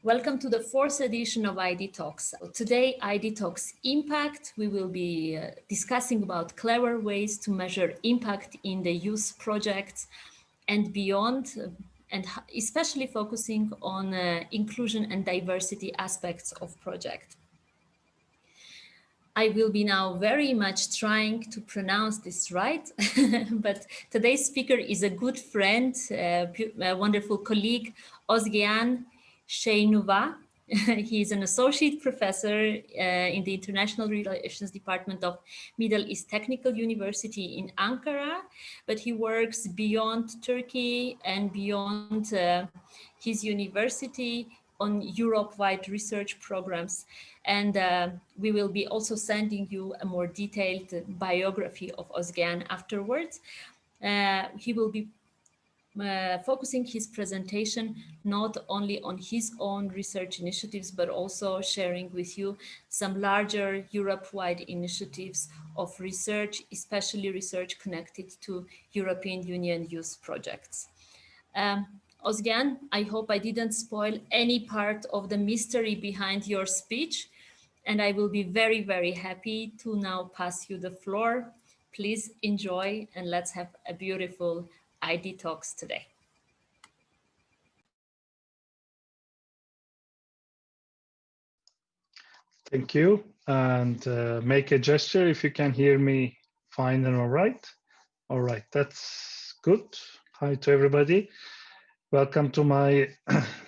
Welcome to the fourth edition of ID Talks. Today, ID Talks Impact. We will be discussing about clever ways to measure impact in the youth projects and beyond, and especially focusing on inclusion and diversity aspects of project. I will be now very much trying to pronounce this right, but today's speaker is a good friend, a wonderful colleague, Özgehan Şenyuva. He is an associate professor in the International Relations Department of Middle East Technical University in Ankara, but he works beyond Turkey and beyond his university on Europe-wide research programs. And we will be also sending you a more detailed biography of Özgehan afterwards. He will be focusing his presentation not only on his own research initiatives, but also sharing with you some larger Europe-wide initiatives of research, especially research connected to European Union youth projects. Özgehan, I hope I didn't spoil any part of the mystery behind your speech, and I will be very, very happy to now pass you the floor. Please enjoy, and let's have a beautiful ID Talks today. Thank you, and make a gesture if you can hear me fine and all right. All right, that's good. Hi to everybody. Welcome to my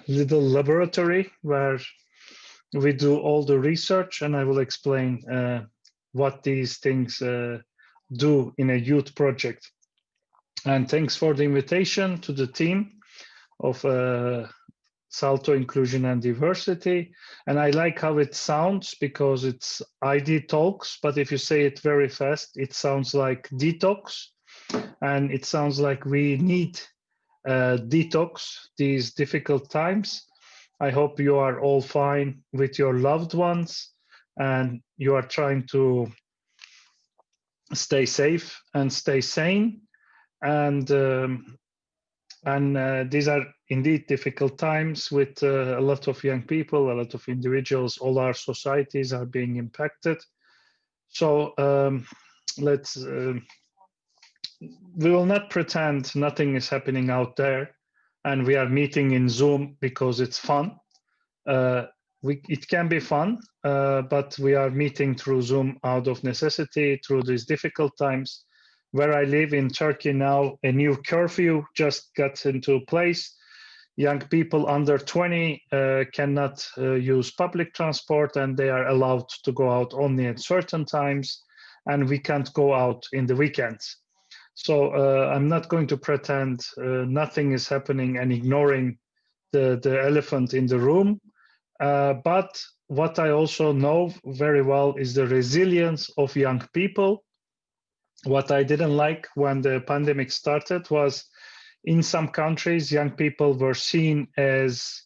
little laboratory where we do all the research, and I will explain what these things do in a youth project. And thanks for the invitation to the team of Salto Inclusion and Diversity. And I like how it sounds because it's ID Talks, but if you say it very fast, it sounds like detox. And it sounds like we need detox these difficult times. I hope you are all fine with your loved ones and you are trying to stay safe and stay sane. And these are indeed difficult times with a lot of young people, a lot of individuals. All our societies are being impacted. So we will not pretend nothing is happening out there and we are meeting in Zoom because it's fun. It can be fun, but we are meeting through Zoom out of necessity through these difficult times. Where I live in Turkey now, a new curfew just got into place. Young people under 20 cannot use public transport and they are allowed to go out only at certain times, and we can't go out in the weekends. So I'm not going to pretend nothing is happening and ignoring the elephant in the room. But what I also know very well is the resilience of young people. What I didn't like when the pandemic started was in some countries, young people were seen as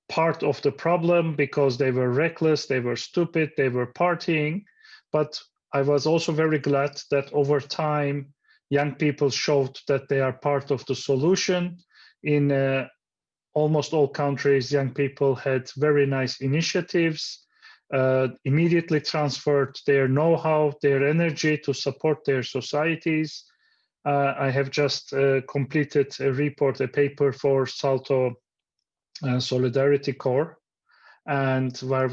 part of the problem because they were reckless, they were stupid, they were partying. But I was also very glad that over time, young people showed that they are part of the solution. In almost all countries, young people had very nice initiatives, immediately transferred their know-how, their energy to support their societies. I have just completed a paper for Salto Solidarity Corps, and where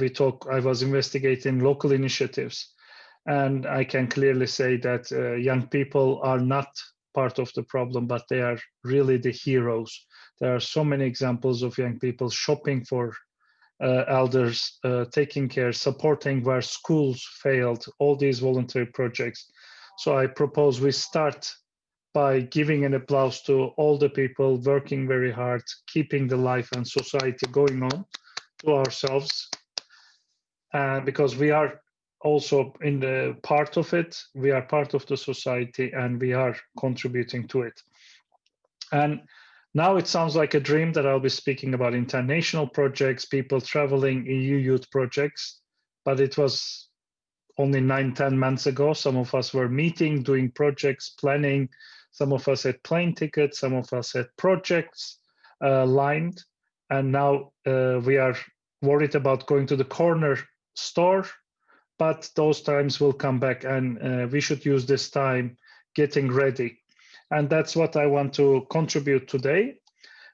I was investigating local initiatives. And I can clearly say that young people are not part of the problem, but they are really the heroes. There are so many examples of young people shopping for elders, taking care, supporting where schools failed, all these voluntary projects. So I propose we start by giving an applause to all the people working very hard, keeping the life and society going on, to ourselves, because we are also in the part of it. We are part of the society and we are contributing to it. And Now it sounds like a dream that I'll be speaking about international projects, people traveling, EU youth projects, but it was only 9-10 months ago. Some of us were meeting, doing projects, planning. Some of us had plane tickets, some of us had projects lined, and now we are worried about going to the corner store, but those times will come back, and we should use this time getting ready. And that's what I want to contribute today.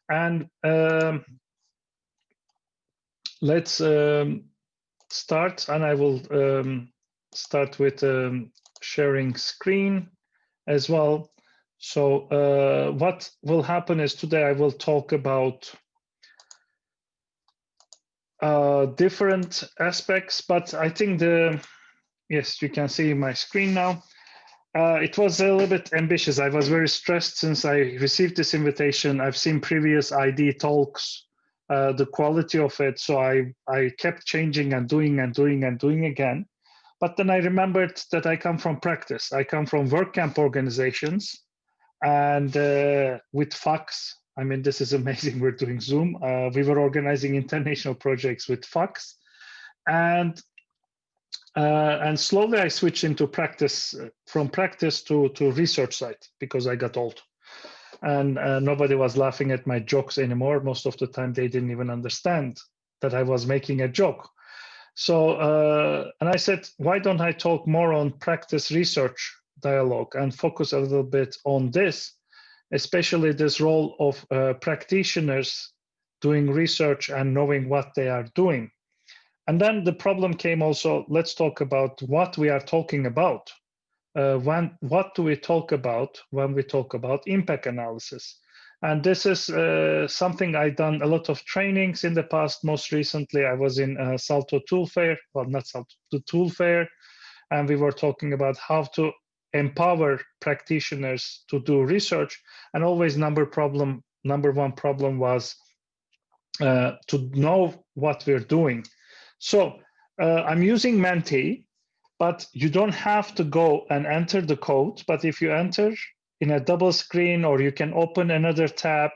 And let's start, and I will start with sharing screen as well. So what will happen is today I will talk about different aspects, but I think yes, you can see my screen now. It was a little bit ambitious. I was very stressed since I received this invitation. I've seen previous idtalks, the quality of it. So I kept changing and doing again. But then I remembered that I come from practice. I come from work camp organizations, and with FACS. I mean, this is amazing. We're doing Zoom. We were organizing international projects with FACS, and slowly I switched into practice, from practice to research side, because I got old, and nobody was laughing at my jokes anymore. Most of the time, they didn't even understand that I was making a joke. So, and I said, why don't I talk more on practice research dialogue and focus a little bit on this, especially this role of practitioners doing research and knowing what they are doing. And then the problem came also, let's talk about what we are talking about. What do we talk about when we talk about impact analysis? And this is something I've done a lot of trainings in the past. Most recently, I was in Salto Tool Fair, well, not Salto, the Tool Fair, and we were talking about how to empower practitioners to do research. And always number one problem was to know what we're doing. So I'm using Menti, but you don't have to go and enter the code. But if you enter in a double screen, or you can open another tab,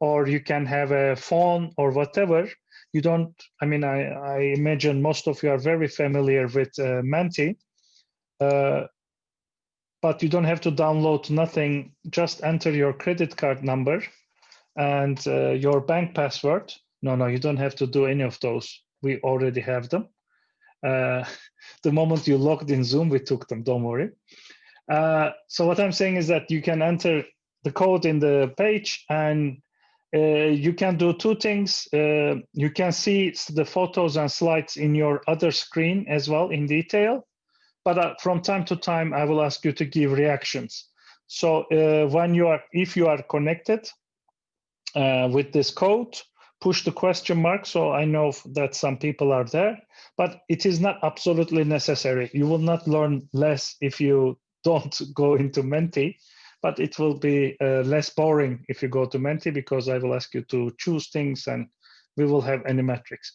or you can have a phone or whatever, you don't, I mean, I imagine most of you are very familiar with Menti, but you don't have to download nothing. Just enter your credit card number and your bank password. No, you don't have to do any of those. We already have them. The moment you logged in Zoom, we took them, don't worry. So what I'm saying is that you can enter the code in the page, and you can do two things. You can see the photos and slides in your other screen as well in detail, but from time to time, I will ask you to give reactions. So if you are connected with this code, push the question mark, so I know that some people are there, but it is not absolutely necessary. You will not learn less if you don't go into Menti, but it will be less boring if you go to Menti, because I will ask you to choose things and we will have animatrix.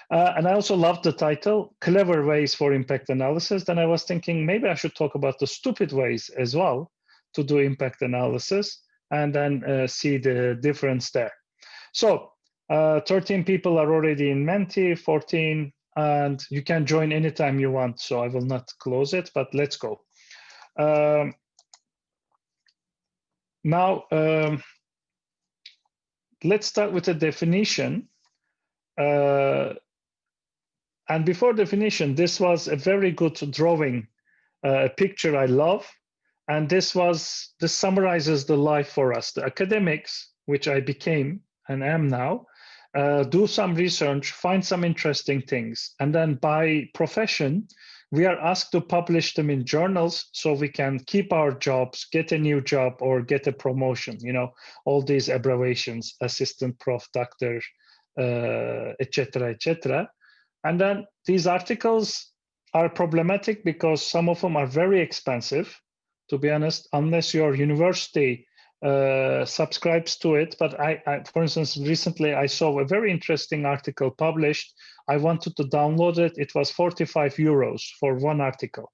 And I also love the title, Clever Ways for Impact Analysis. Then I was thinking maybe I should talk about the stupid ways as well to do impact analysis, and then see the difference there. So 13 people are already in Menti, 14, and you can join anytime you want, so I will not close it, but let's go. Now, let's start with a definition. And before definition, this was a very good drawing, a picture I love. And this summarizes the life for us. The academics, which I became and am now, do some research, find some interesting things. And then by profession, we are asked to publish them in journals so we can keep our jobs, get a new job, or get a promotion, all these abbreviations, assistant, prof, doctor, etc., etc. And then these articles are problematic because some of them are very expensive, to be honest, unless your university subscribes to it. But I, for instance, recently I saw a very interesting article published. I wanted to download it. It was 45 euros for one article.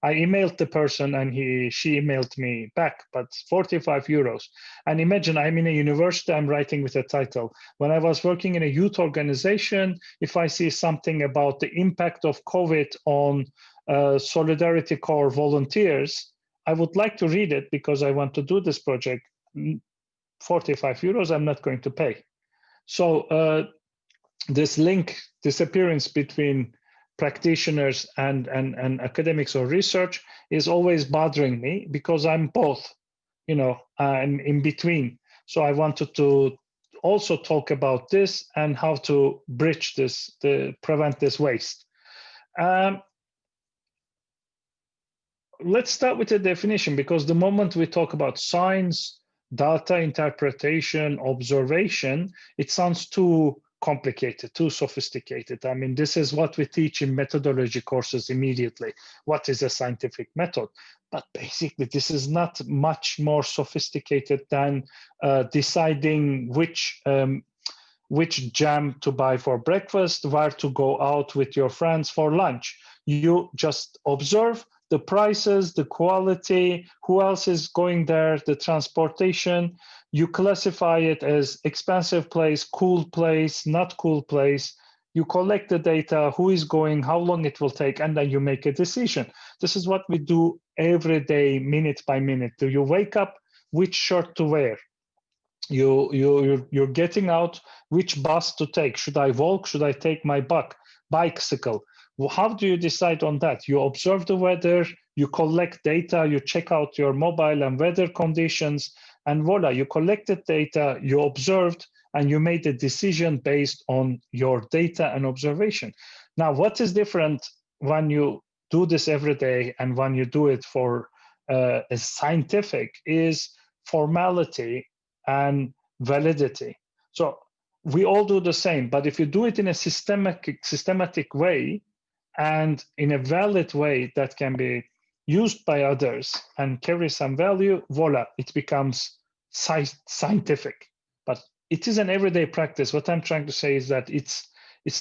I emailed the person and she emailed me back, but 45 euros. And imagine I'm in a university, I'm writing with a title. When I was working in a youth organization, if I see something about the impact of COVID on Solidarity Corps volunteers, I would like to read it because I want to do this project. 45 euros, I'm not going to pay. So this link, disappearance between practitioners and academics or research is always bothering me because I'm both, I'm in between. So I wanted to also talk about this and how to bridge this, prevent this waste. Let's start with the definition, because the moment we talk about science, data interpretation, observation, it sounds too complicated, too sophisticated. I mean, this is what we teach in methodology courses immediately. What is a scientific method? But basically, this is not much more sophisticated than deciding which jam to buy for breakfast, where to go out with your friends for lunch. You just observe the prices, the quality, who else is going there, the transportation. You classify it as expensive place, cool place, not cool place. You collect the data, who is going, how long it will take, and then you make a decision. This is what we do every day, minute by minute. Do you wake up, which shirt to wear? You're getting out, which bus to take? Should I walk? Should I take my bicycle? Well, how do you decide on that? You observe the weather, you collect data, you check out your mobile and weather conditions, and voila, you collected data, you observed, and you made a decision based on your data and observation. Now, what is different when you do this every day and when you do it for a scientific is formality and validity. So we all do the same, but if you do it in a systematic way and in a valid way that can be used by others and carry some value, voila, it becomes scientific. But it is an everyday practice. What I'm trying to say is that it's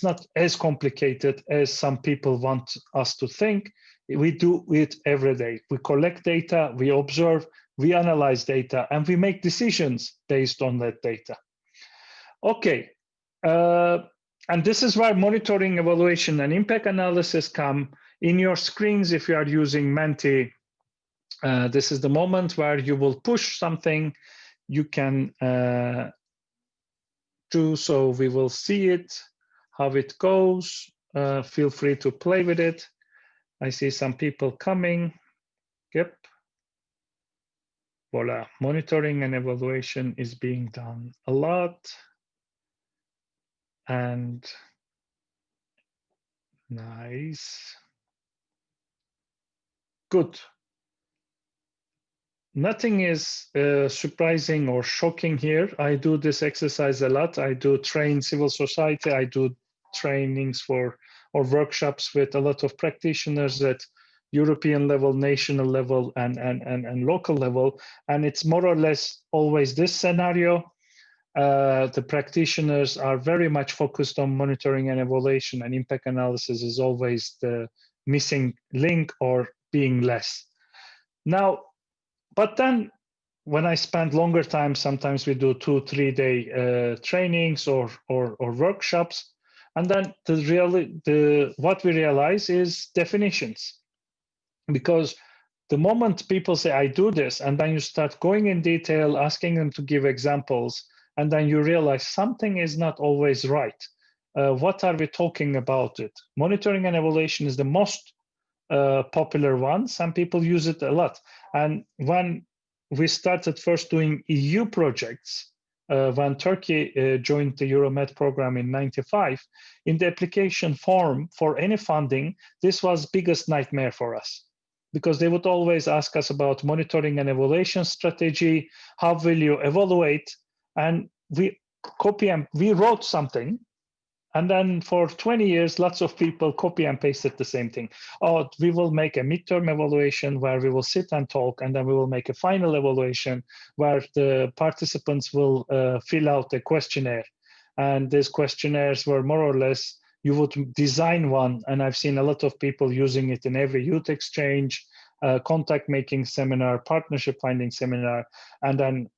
not as complicated as some people want us to think. We do it every day. We collect data, we observe, we analyze data, and we make decisions based on that data. Okay, and this is where monitoring, evaluation, and impact analysis come in your screens. If you are using Menti, this is the moment where you will push something. You can do so. We will see it, how it goes. Feel free to play with it. I see some people coming. Yep. Voila, monitoring and evaluation is being done a lot. And nice. Good. Nothing is surprising or shocking here. I do this exercise a lot. I do train civil society. I do trainings or workshops with a lot of practitioners at European level, national level, and local level. And it's more or less always this scenario. The practitioners are very much focused on monitoring and evaluation, and impact analysis is always the missing link or being less. Now, but then when I spend longer time, sometimes we do 2-3 day trainings or workshops, and then what we realize is definitions. Because the moment people say, I do this, and then you start going in detail, asking them to give examples, and then you realize something is not always right. What are we talking about it? Monitoring and evaluation is the most popular one. Some people use it a lot. And when we started first doing EU projects, when Turkey joined the Euromed program in '95, in the application form for any funding, this was biggest nightmare for us, because they would always ask us about monitoring and evaluation strategy. How will you evaluate? And we wrote something, and then for 20 years, lots of people copy and pasted the same thing. Oh, we will make a midterm evaluation where we will sit and talk, and then we will make a final evaluation where the participants will fill out a questionnaire. And these questionnaires were more or less you would design one, and I've seen a lot of people using it in every youth exchange, contact making seminar, partnership finding seminar, and then,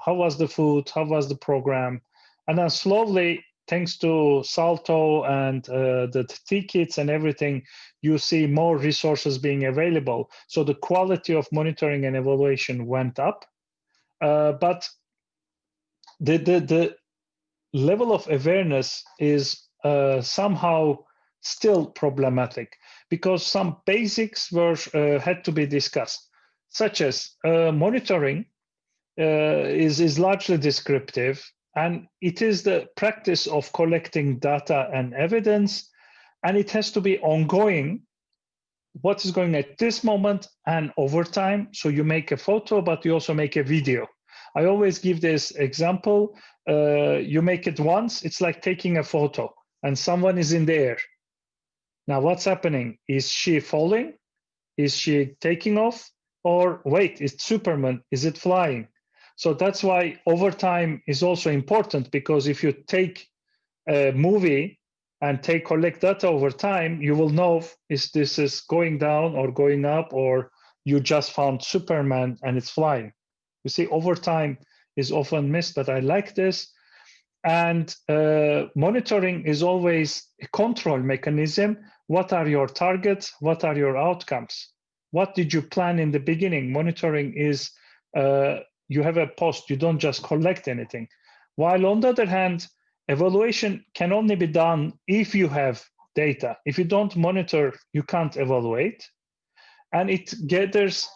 how was the food, how was the program, and then slowly, thanks to Salto and the tickets and everything, you see more resources being available. So the quality of monitoring and evaluation went up, but the level of awareness is somehow still problematic, because some basics were had to be discussed, such as monitoring is largely descriptive, and it is the practice of collecting data and evidence, and it has to be ongoing. What is going at this moment and over time? So you make a photo, but you also make a video. I always give this example. You make it once, it's like taking a photo, and someone is in the air. Now, what's happening? Is she falling? Is she taking off? Or wait, it's Superman, is it flying? So that's why overtime is also important, because if you take a movie and collect data over time, you will know if this is going down or going up, or you just found Superman and it's flying. You see, overtime is often missed, but I like this. And monitoring is always a control mechanism. What are your targets? What are your outcomes? What did you plan in the beginning? Monitoring is, you have a post, you don't just collect anything. While on the other hand, evaluation can only be done if you have data. If you don't monitor, you can't evaluate. And it gathers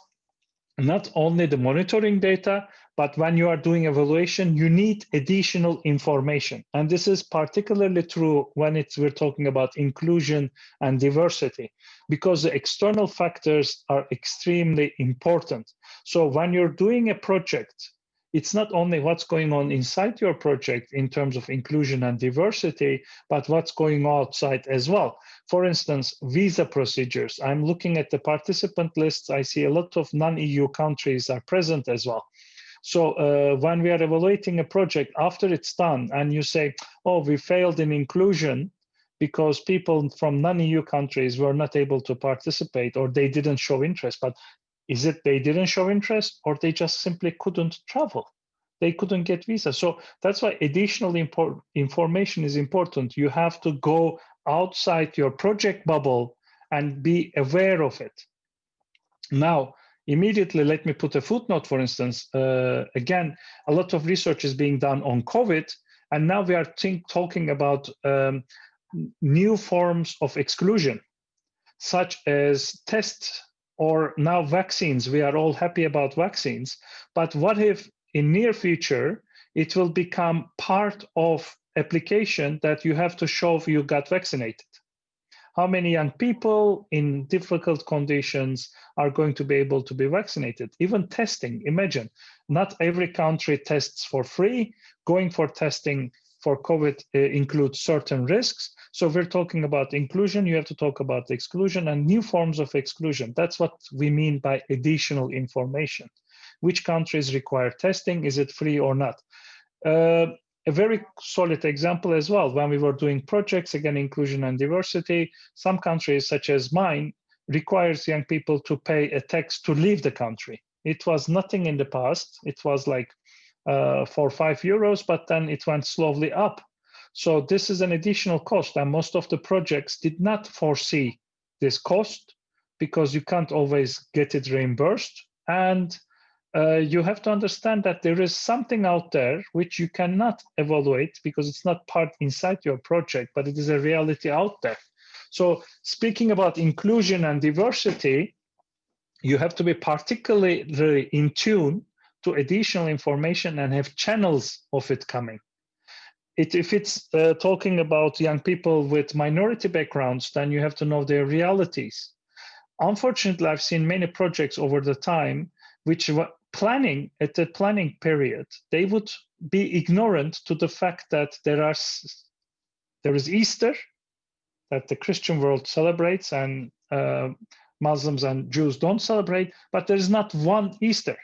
not only the monitoring data, but when you are doing evaluation, you need additional information. And this is particularly true when we're talking about inclusion and diversity, because the external factors are extremely important. So when you're doing a project, it's not only what's going on inside your project in terms of inclusion and diversity, but what's going outside as well. For instance, visa procedures. I'm looking at the participant lists. I see a lot of non-EU countries are present as well. So when we are evaluating a project after it's done and you say, oh, we failed in inclusion because people from non-EU countries were not able to participate, or they didn't show interest, but is it they didn't show interest, or they just simply couldn't travel? They couldn't get visa. So that's why additional information is important. You have to go outside your project bubble and be aware of it. Now, immediately, let me put a footnote, for instance. Again, a lot of research is being done on COVID, and now we are talking about new forms of exclusion, such as tests, or now vaccines. We are all happy about vaccines, but what if in near future it will become part of application that you have to show you got vaccinated? How many young people in difficult conditions are going to be able to be vaccinated? Even testing, imagine, not every country tests for free. Going for testing for COVID includes certain risks. So we're talking about inclusion, you have to talk about exclusion and new forms of exclusion. That's what we mean by additional information. Which countries require testing? Is it free or not? A very solid example as well, when we were doing projects, again, inclusion and diversity, some countries such as mine requires young people to pay a tax to leave the country. It was nothing in the past. It was like 4 or 5 euros, but then it went slowly up. So this is an additional cost, and most of the projects did not foresee this cost, because you can't always get it reimbursed. And you have to understand that there is something out there which you cannot evaluate because it's not part inside your project, but it is a reality out there. So speaking about inclusion and diversity, you have to be particularly in tune to additional information and have channels of it coming. If it's talking about young people with minority backgrounds, then you have to know their realities. Unfortunately, I've seen many projects over the time which were planning at the planning period, they would be ignorant to the fact that there is Easter that the Christian world celebrates and Muslims and Jews don't celebrate, but there is not one Easter.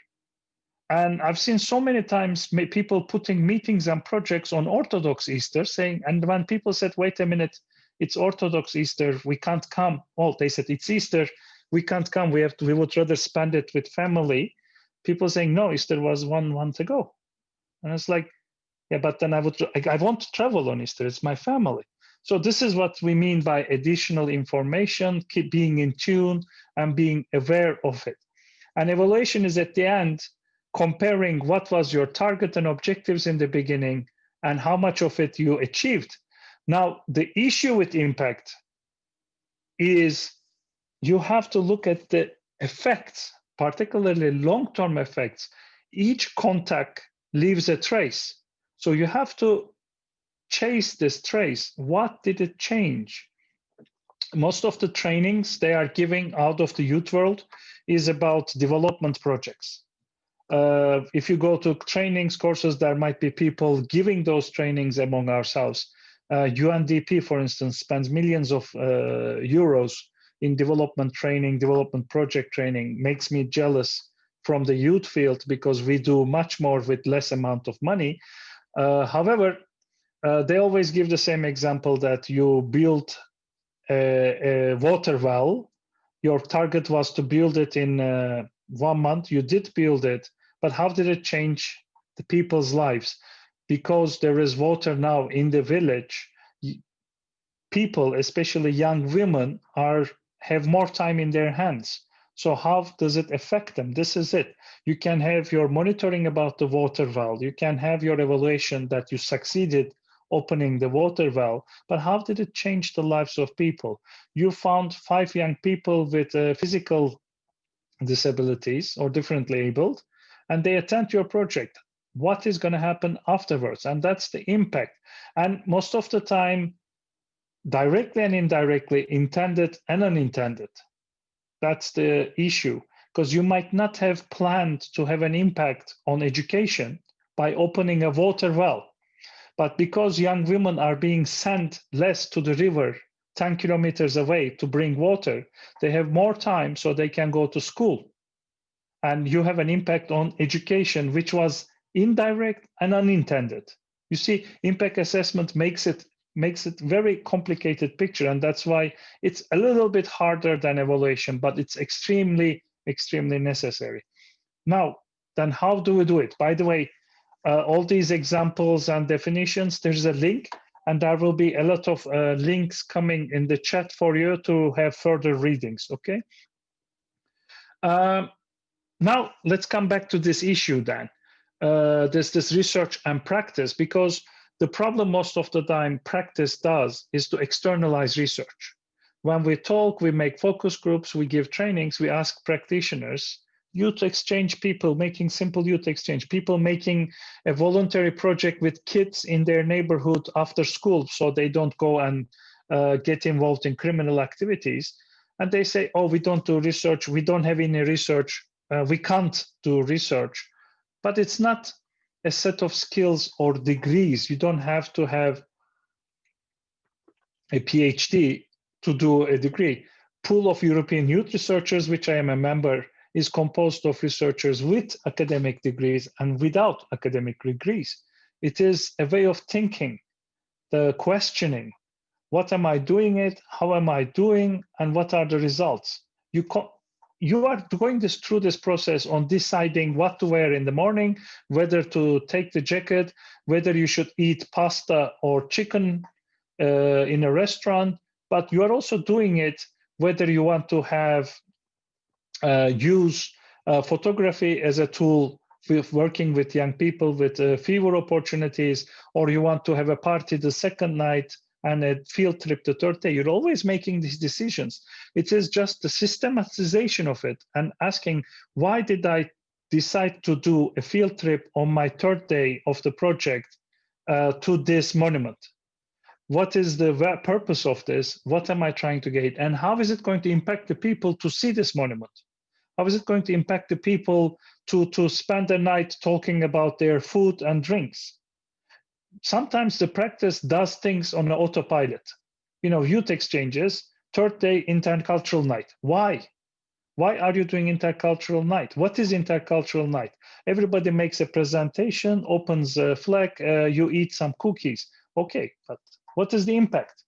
And I've seen so many times people putting meetings and projects on Orthodox Easter, saying, and when people said, wait a minute, it's Orthodox Easter, we can't come. Oh, they said, it's Easter, we can't come, we would rather spend it with family. People saying, no, Easter was 1 month ago. And it's like, yeah, but then I want to travel on Easter, it's my family. So this is what we mean by additional information, keep being in tune and being aware of it. And evaluation is at the end, comparing what was your target and objectives in the beginning and how much of it you achieved. Now, the issue with impact is you have to look at the effects, particularly long-term effects. Each contact leaves a trace. So you have to chase this trace. What did it change? Most of the trainings they are giving out of the youth world is about development projects. If you go to trainings, courses, there might be people giving those trainings among ourselves. UNDP, for instance, spends millions of euros in development training, development project training. Makes me jealous from the youth field because we do much more with less amount of money. However, they always give the same example that you build a water well. Your target was to build it in 1 month. You did build it, but how did it change the people's lives? Because there is water now in the village, people, especially young women, have more time in their hands. So how does it affect them? This is it. You can have your monitoring about the water well. You can have your evaluation that you succeeded opening the water well, but how did it change the lives of people? You found 5 young people with physical disabilities or differently abled, and they attend your project. What is going to happen afterwards? And that's the impact. And most of the time, directly and indirectly, intended and unintended. That's the issue, because you might not have planned to have an impact on education by opening a water well. But because young women are being sent less to the river 10 kilometers away to bring water, they have more time so they can go to school. And you have an impact on education, which was indirect and unintended. You see, impact assessment makes it very complicated picture, and that's why it's a little bit harder than evaluation, but it's extremely, extremely necessary. Now, then how do we do it? By the way, all these examples and definitions, there's a link, and there will be a lot of links coming in the chat for you to have further readings, okay? Now, let's come back to this issue then. This research and practice, because the problem most of the time practice does is to externalize research. When we talk, we make focus groups, we give trainings, we ask practitioners, youth exchange people, making simple youth exchange, people making a voluntary project with kids in their neighborhood after school so they don't go and get involved in criminal activities. And they say, oh, we don't do research, we don't have any research, we can't do research. But it's not a set of skills or degrees. You don't have to have a PhD to do a degree. Pool of European youth researchers, which I am a member, is composed of researchers with academic degrees and without academic degrees. It is a way of thinking, the questioning. What am I doing it? How am I doing? And what are the results? You are going through this process on deciding what to wear in the morning, whether to take the jacket, whether you should eat pasta or chicken in a restaurant, but you are also doing it whether you want to have use photography as a tool with working with young people with fewer opportunities, or you want to have a party the second night and a field trip the third day. You're always making these decisions. It is just the systematization of it and asking, why did I decide to do a field trip on my third day of the project to this monument? What is the purpose of this? What am I trying to get? And how is it going to impact the people to see this monument? How is it going to impact the people to spend the night talking about their food and drinks? Sometimes the practice does things on an autopilot. You know, youth exchanges, third day intercultural night. Why? Why are you doing intercultural night? What is intercultural night? Everybody makes a presentation, opens a flag, you eat some cookies. Okay, but what is the impact?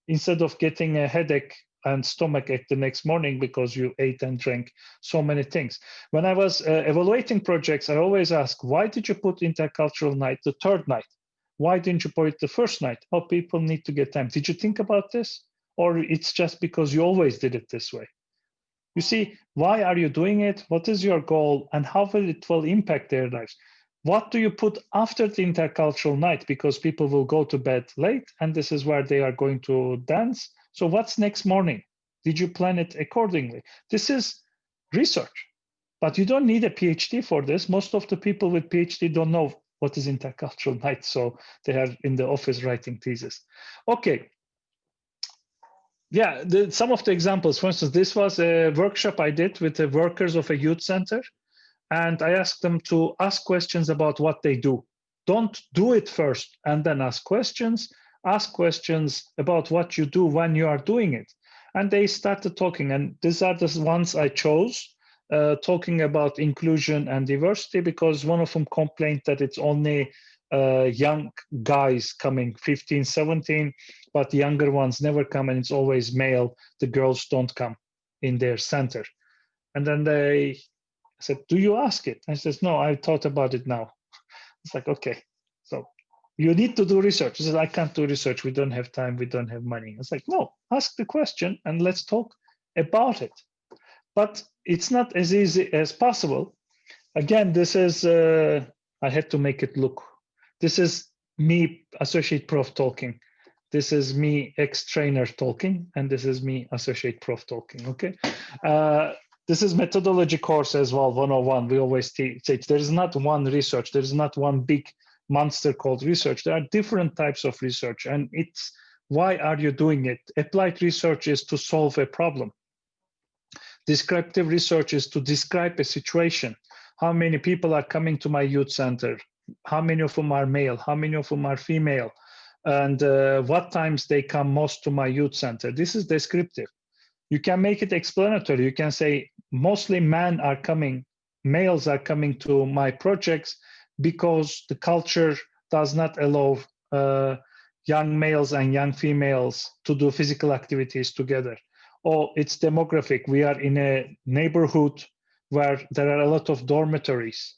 instead of getting a headache and stomachache the next morning because you ate and drank so many things. When I was evaluating projects, I always ask, why did you put intercultural night the third night? Why didn't you put it the first night? Oh, people need to get time. Did you think about this? Or it's just because you always did it this way? You see, why are you doing it? What is your goal? And how will it impact their lives? What do you put after the intercultural night? Because people will go to bed late, and this is where they are going to dance. So what's next morning? Did you plan it accordingly? This is research, but you don't need a PhD for this. Most of the people with PhD don't know what is intercultural night, so they are in the office writing thesis. Okay. Yeah, some of the examples, for instance, this was a workshop I did with the workers of a youth center, and I asked them to ask questions about what they do. Don't do it first and then ask questions. Ask questions about what you do when you are doing it. And they started talking, and these are the ones I chose, talking about inclusion and diversity, because one of them complained that it's only young guys coming, 15, 17, but the younger ones never come, and it's always male. The girls don't come in their center. And then they said, do you ask it? I said, no, I thought about it now. It's like, okay, so you need to do research. He said, I can't do research. We don't have time. We don't have money. It's like, no, ask the question and let's talk about it. But it's not as easy as possible. Again, this is, I had to make it look. This is me, associate prof, talking. This is me, ex-trainer, talking. And this is me, associate prof, talking, okay? This is methodology course as well, 101. We always teach there is not one research. There is not one big monster called research. There are different types of research. And it's, why are you doing it? Applied research is to solve a problem. Descriptive research is to describe a situation. How many people are coming to my youth center? How many of them are male? How many of them are female? And what times they come most to my youth center? This is descriptive. You can make it explanatory. You can say, mostly men are coming, males are coming to my projects because the culture does not allow young males and young females to do physical activities together. Or it's demographic. We are in a neighborhood where there are a lot of dormitories,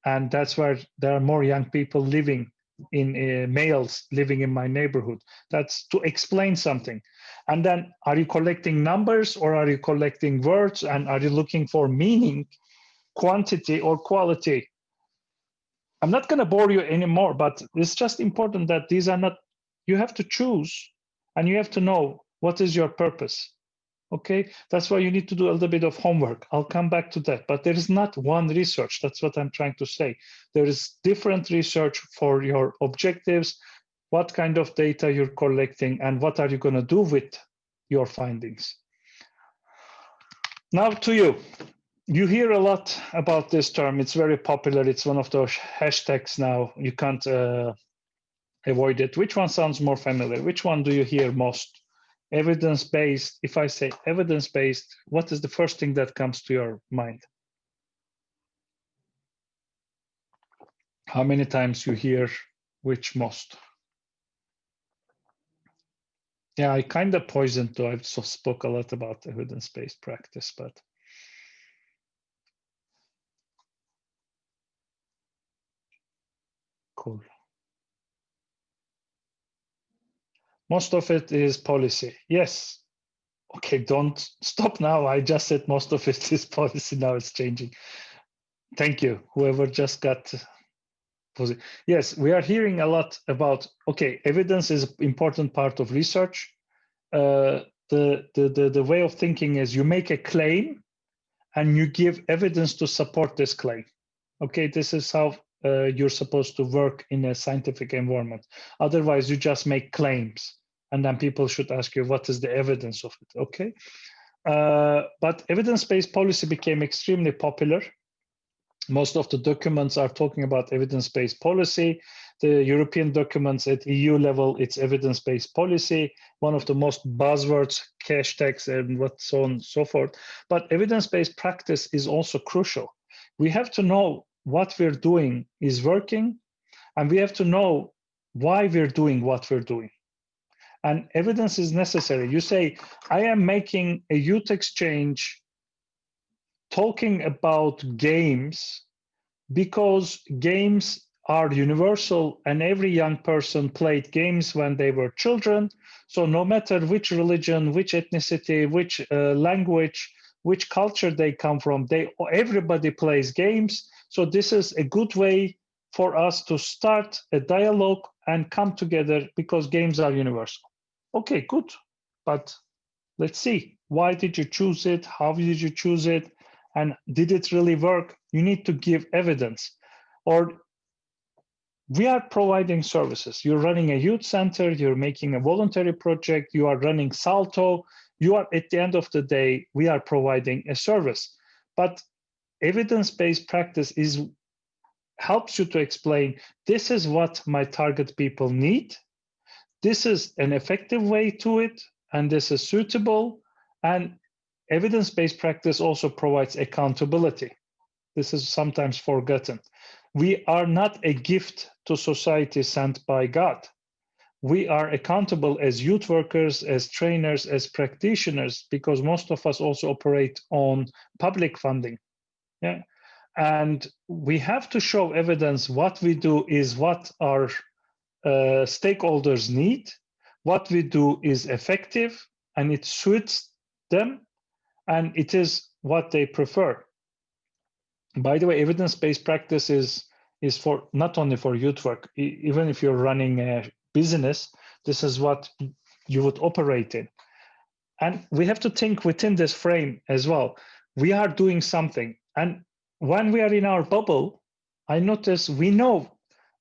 and that's where there are more young people living in males living in my neighborhood. That's to explain something. And then, are you collecting numbers or are you collecting words? And are you looking for meaning, quantity or quality? I'm not going to bore you anymore, but it's just important that these are not, you have to choose and you have to know what is your purpose. Okay, that's why you need to do a little bit of homework. I'll come back to that, but there is not one research. That's what I'm trying to say. There is different research for your objectives, what kind of data you're collecting, and what are you going to do with your findings. Now to you. You hear a lot about this term. It's very popular. It's one of those hashtags now. You can't avoid it. Which one sounds more familiar? Which one do you hear most? Evidence-based. If I say evidence-based, what is the first thing that comes to your mind? How many times you hear which most? Yeah, I kind of poisoned though. I've spoke a lot about evidence-based practice, but cool. Most of it is policy. Yes. Okay, don't stop now. I just said most of it is policy. Now it's changing. Thank you, whoever just got positive. Yes, we are hearing a lot about, okay, evidence is an important part of research. The way of thinking is you make a claim and you give evidence to support this claim. Okay, this is how you're supposed to work in a scientific environment. Otherwise, you just make claims. And then people should ask you, what is the evidence of it? Okay. But evidence-based policy became extremely popular. Most of the documents are talking about evidence-based policy. The European documents at EU level, it's evidence-based policy. One of the most buzzwords, hashtags, and what so on and so forth. But evidence-based practice is also crucial. We have to know what we're doing is working, and we have to know why we're doing what we're doing. And evidence is necessary. You say, I am making a youth exchange talking about games because games are universal and every young person played games when they were children. So no matter which religion, which ethnicity, which language, which culture they come from, everybody plays games. So this is a good way for us to start a dialogue and come together because games are universal. Okay, good. But let's see, why did you choose it? How did you choose it? And did it really work? You need to give evidence. Or we are providing services. You're running a youth center, you're making a voluntary project, you are running Salto. You are, at the end of the day, we are providing a service. But evidence-based practice helps you to explain, this is what my target people need. This is an effective way to it, and this is suitable. And evidence-based practice also provides accountability. This is sometimes forgotten. We are not a gift to society sent by God. We are accountable as youth workers, as trainers, as practitioners, because most of us also operate on public funding. Yeah? And we have to show evidence what we do is what our stakeholders need. What we do is effective and it suits them and it is what they prefer. By the way, evidence-based practice is for not only for youth work. Even if you're running a business, this is what you would operate in. And we have to think within this frame as well. We are doing something. And when we are in our bubble, I notice we know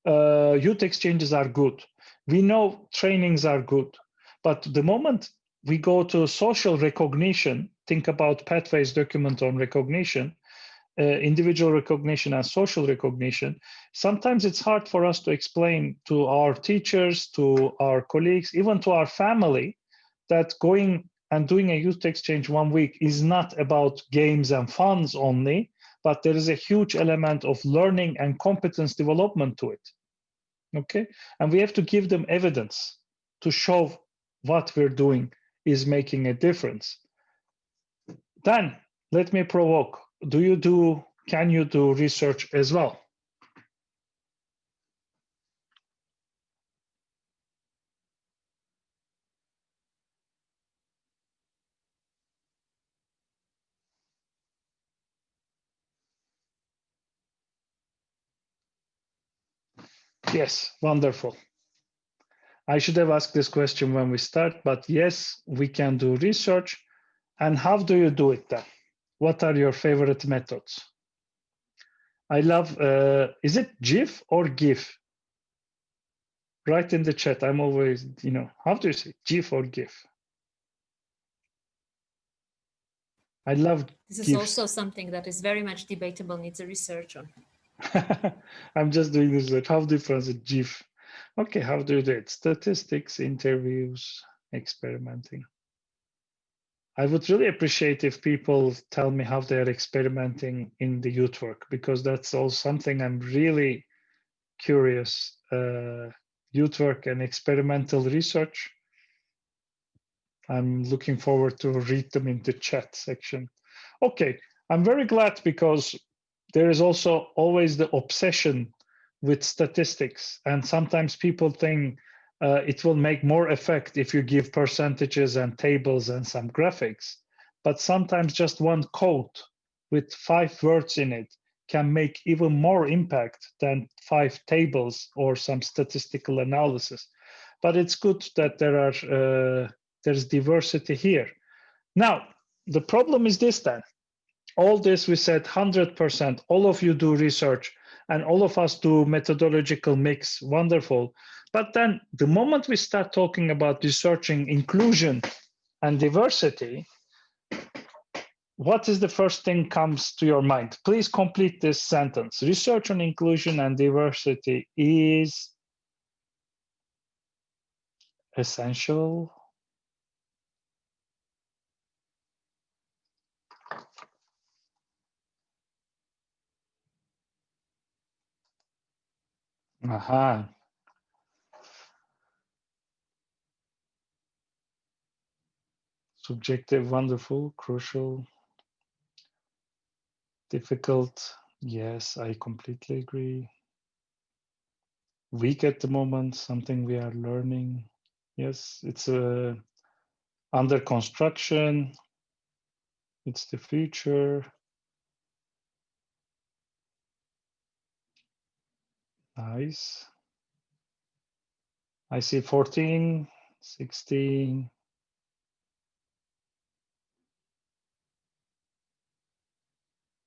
youth exchanges are good. We know trainings are good. But the moment we go to social recognition, think about Pathways document on recognition, individual recognition and social recognition, sometimes it's hard for us to explain to our teachers, to our colleagues, even to our family, that going and doing a youth exchange 1 week is not about games and funds only, but there is a huge element of learning and competence development to it. Okay, and we have to give them evidence to show what we're doing is making a difference. Then let me provoke. Can you do research as well? Yes, wonderful. I should have asked this question when we start, but yes, we can do research. And how do you do it then? What are your favorite methods? I love, is it GIF or GIF? Write in the chat. I'm always, how do you say GIF or GIF? I love This is GIFs. also something that is very much debatable, needs a research on. I'm just doing this. How different is GIF? Okay, how do you do it? Statistics, interviews, experimenting. I would really appreciate if people tell me how they're experimenting in the youth work, because that's all something I'm really curious. Youth work and experimental research. I'm looking forward to read them in the chat section. Okay, I'm very glad because there is also always the obsession with statistics. And sometimes people think it will make more effect if you give percentages and tables and some graphics. But sometimes just one quote with 5 words in it can make even more impact than 5 tables or some statistical analysis. But it's good that there's diversity here. Now, the problem is this then. All this we said 100%, all of you do research and all of us do methodological mix, wonderful. But then the moment we start talking about researching inclusion and diversity, what is the first thing comes to your mind? Please complete this sentence. Research on inclusion and diversity is essential. Aha. Subjective, wonderful, crucial, difficult. Yes, I completely agree. Weak at the moment, something we are learning. Yes, it's under construction. It's the future. Nice. I see 14, 16.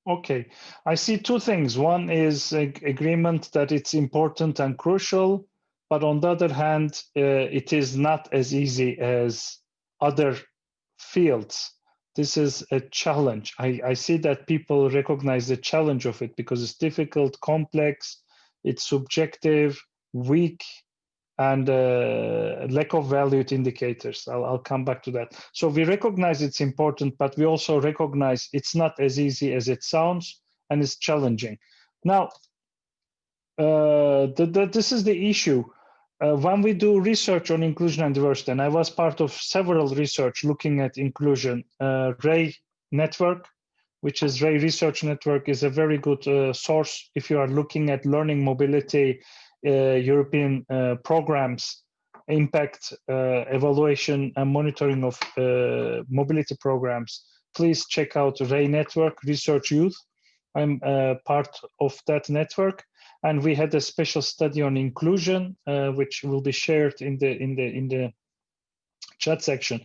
Okay, I see two things. One is agreement that it's important and crucial, but on the other hand, it is not as easy as other fields. This is a challenge. I see that people recognize the challenge of it because it's difficult, complex, it's subjective, weak, and lack of valued indicators. I'll come back to that. So we recognize it's important, but we also recognize it's not as easy as it sounds, and it's challenging. Now, this is the issue. When we do research on inclusion and diversity, and I was part of several research looking at inclusion, RAY network, which is RAY Research Network, is a very good source if you are looking at learning mobility, European programs, impact, evaluation, and monitoring of mobility programs. Please check out RAY Network, Research Youth. I'm part of that network, and we had a special study on inclusion, which will be shared in the chat section.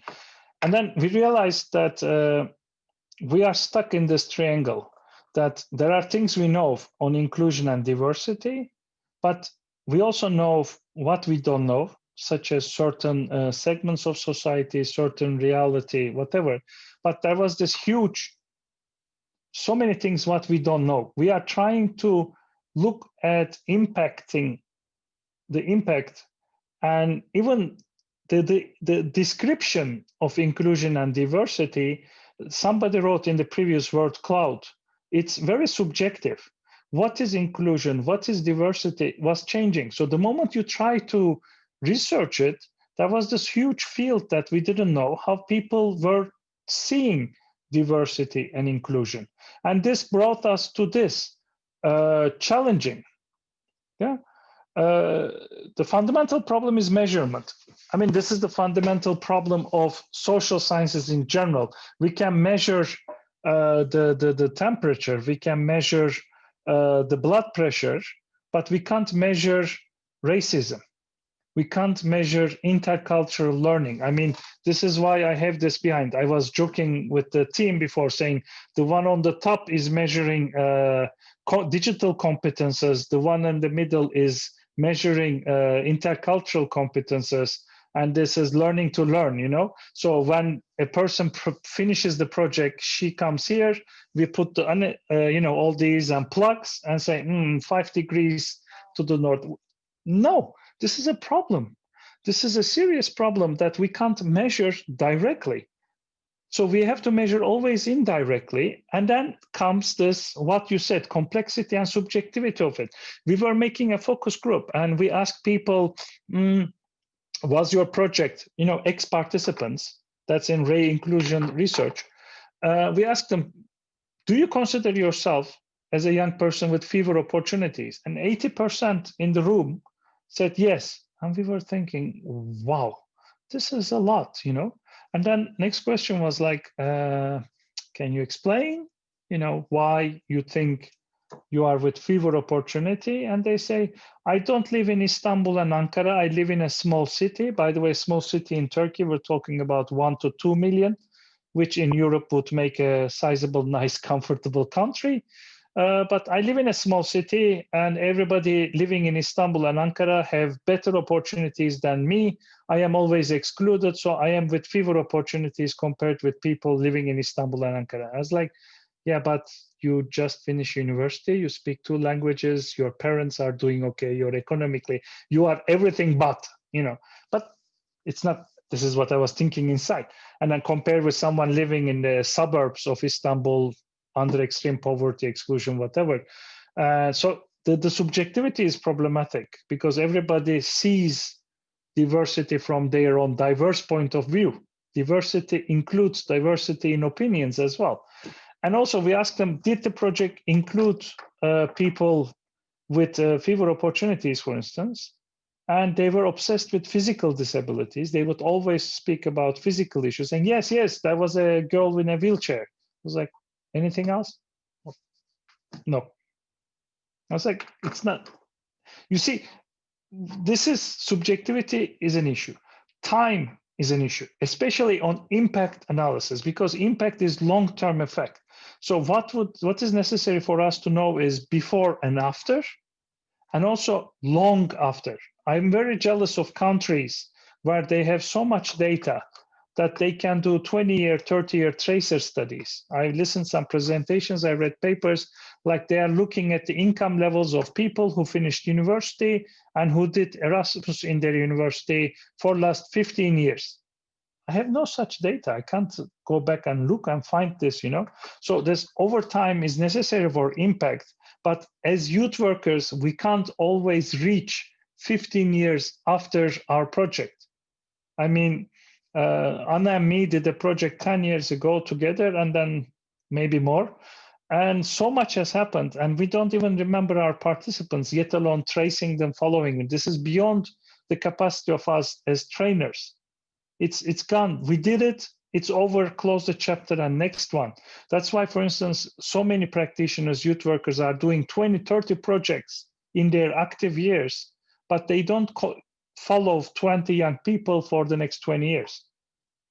And then we realized that we are stuck in this triangle, that there are things we know on inclusion and diversity, but we also know what we don't know, such as certain segments of society, certain reality, whatever. But there was this huge, so many things what we don't know. We are trying to look at impacting the impact, and even the description of inclusion and diversity. Somebody wrote in the previous word cloud. It's very subjective. What is inclusion? What is diversity? Was changing. So the moment you try to research it, there was this huge field that we didn't know how people were seeing diversity and inclusion. And this brought us to this challenging. Yeah. The fundamental problem is measurement. I mean, this is the fundamental problem of social sciences in general. We can measure the temperature, we can measure the blood pressure, but we can't measure racism. We can't measure intercultural learning. I mean, this is why I have this behind. I was joking with the team before saying the one on the top is measuring digital competences. The one in the middle is measuring intercultural competences. And this is learning to learn, you know? So when a person finishes the project, she comes here, we put the, all these plugs and say, 5 degrees to the north. No, this is a problem. This is a serious problem that we can't measure directly. So we have to measure always indirectly. And then comes this, what you said, complexity and subjectivity of it. We were making a focus group and we asked people, was your project, ex-participants, that's in RAY inclusion research. We asked them, do you consider yourself as a young person with fewer opportunities? And 80% in the room said yes. And we were thinking, wow, this is a lot, And then next question was like, can you explain, why you think you are with fewer opportunity? And they say, I don't live in Istanbul and Ankara. I live in a small city. By the way, small city in Turkey, we're talking about 1 to 2 million, which in Europe would make a sizable, nice, comfortable country. But I live in a small city, and everybody living in Istanbul and Ankara have better opportunities than me. I am always excluded, so I am with fewer opportunities compared with people living in Istanbul and Ankara. I was like, yeah, but you just finished university, you speak 2 languages, your parents are doing okay, you're economically, you are everything but, But it's not, this is what I was thinking inside. And then compare with someone living in the suburbs of Istanbul, under extreme poverty, exclusion, whatever. So the subjectivity is problematic because everybody sees diversity from their own diverse point of view. diversity includes diversity in opinions as well. And also we asked them, did the project include people with fewer opportunities, for instance? And they were obsessed with physical disabilities. They would always speak about physical issues. And yes, there was a girl in a wheelchair. I was like, anything else? No. I was like, it's not. You see, this is subjectivity is an issue. Time is an issue, especially on impact analysis, because impact is long-term effect. So what is necessary for us to know is before and after, and also long after. I'm very jealous of countries where they have so much data that they can do 20-year, 30-year tracer studies. I listened to some presentations, I read papers, like they are looking at the income levels of people who finished university and who did Erasmus in their university for last 15 years. I have no such data. I can't go back and look and find this, So this overtime is necessary for impact. But as youth workers, we can't always reach 15 years after our project. I mean, Anna and me did a project 10 years ago together, and then maybe more. And so much has happened, and we don't even remember our participants, yet alone tracing them, following them. This is beyond the capacity of us as trainers. It's gone. We did it. It's over. Close the chapter and next one. That's why, for instance, so many practitioners, youth workers are doing 20, 30 projects in their active years, but they don't follow 20 young people for the next 20 years.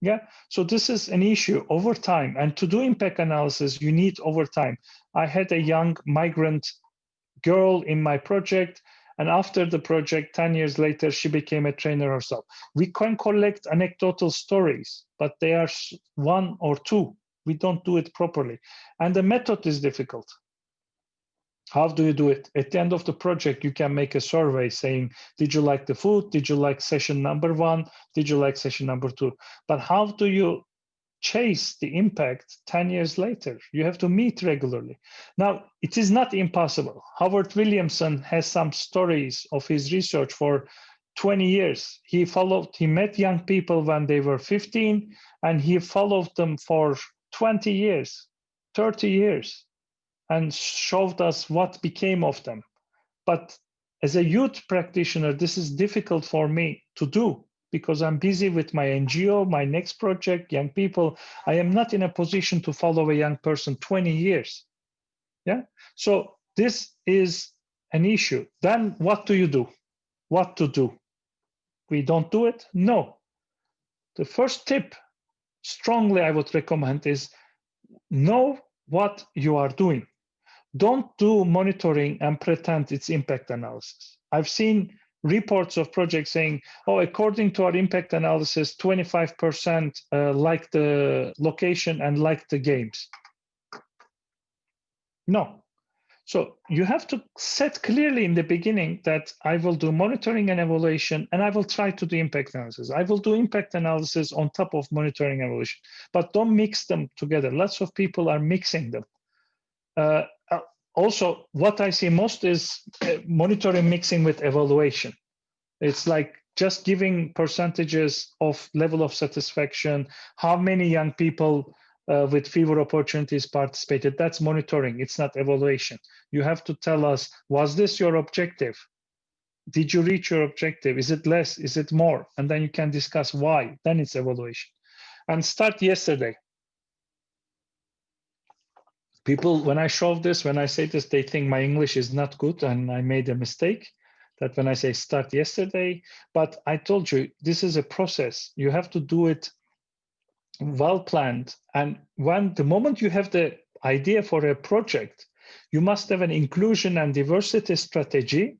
Yeah, so this is an issue over time. And to do impact analysis, you need over time. I had a young migrant girl in my project, and after the project, 10 years later, she became a trainer herself. We can collect anecdotal stories, but they are one or two. We don't do it properly. And the method is difficult. How do you do it? At the end of the project, you can make a survey saying, did you like the food? Did you like session number 1? Did you like session number 2? But how do you chase the impact 10 years later? You have to meet regularly. Now, it is not impossible. Howard Williamson has some stories of his research for 20 years. He met young people when they were 15, and he followed them for 20 years, 30 years. And showed us what became of them. But as a youth practitioner, this is difficult for me to do because I'm busy with my NGO, my next project, young people. I am not in a position to follow a young person 20 years. Yeah. So this is an issue. Then what do you do? What to do? We don't do it? No. The first tip, strongly I would recommend, is know what you are doing. Don't do monitoring and pretend it's impact analysis. I've seen reports of projects saying, oh, according to our impact analysis, 25% like the location and like the games. No. So you have to set clearly in the beginning that I will do monitoring and evaluation, and I will try to do impact analysis. I will do impact analysis on top of monitoring and evaluation, but don't mix them together. Lots of people are mixing them. Also, what I see most is monitoring mixing with evaluation. It's like just giving percentages of level of satisfaction, how many young people with fewer opportunities participated. That's monitoring. It's not evaluation. You have to tell us, was this your objective? Did you reach your objective? Is it less? Is it more? And then you can discuss why. Then it's evaluation. And start yesterday. People, when I show this, when I say this, they think my English is not good and I made a mistake. That when I say start yesterday, but I told you, this is a process. You have to do it well planned. And the moment you have the idea for a project, you must have an inclusion and diversity strategy,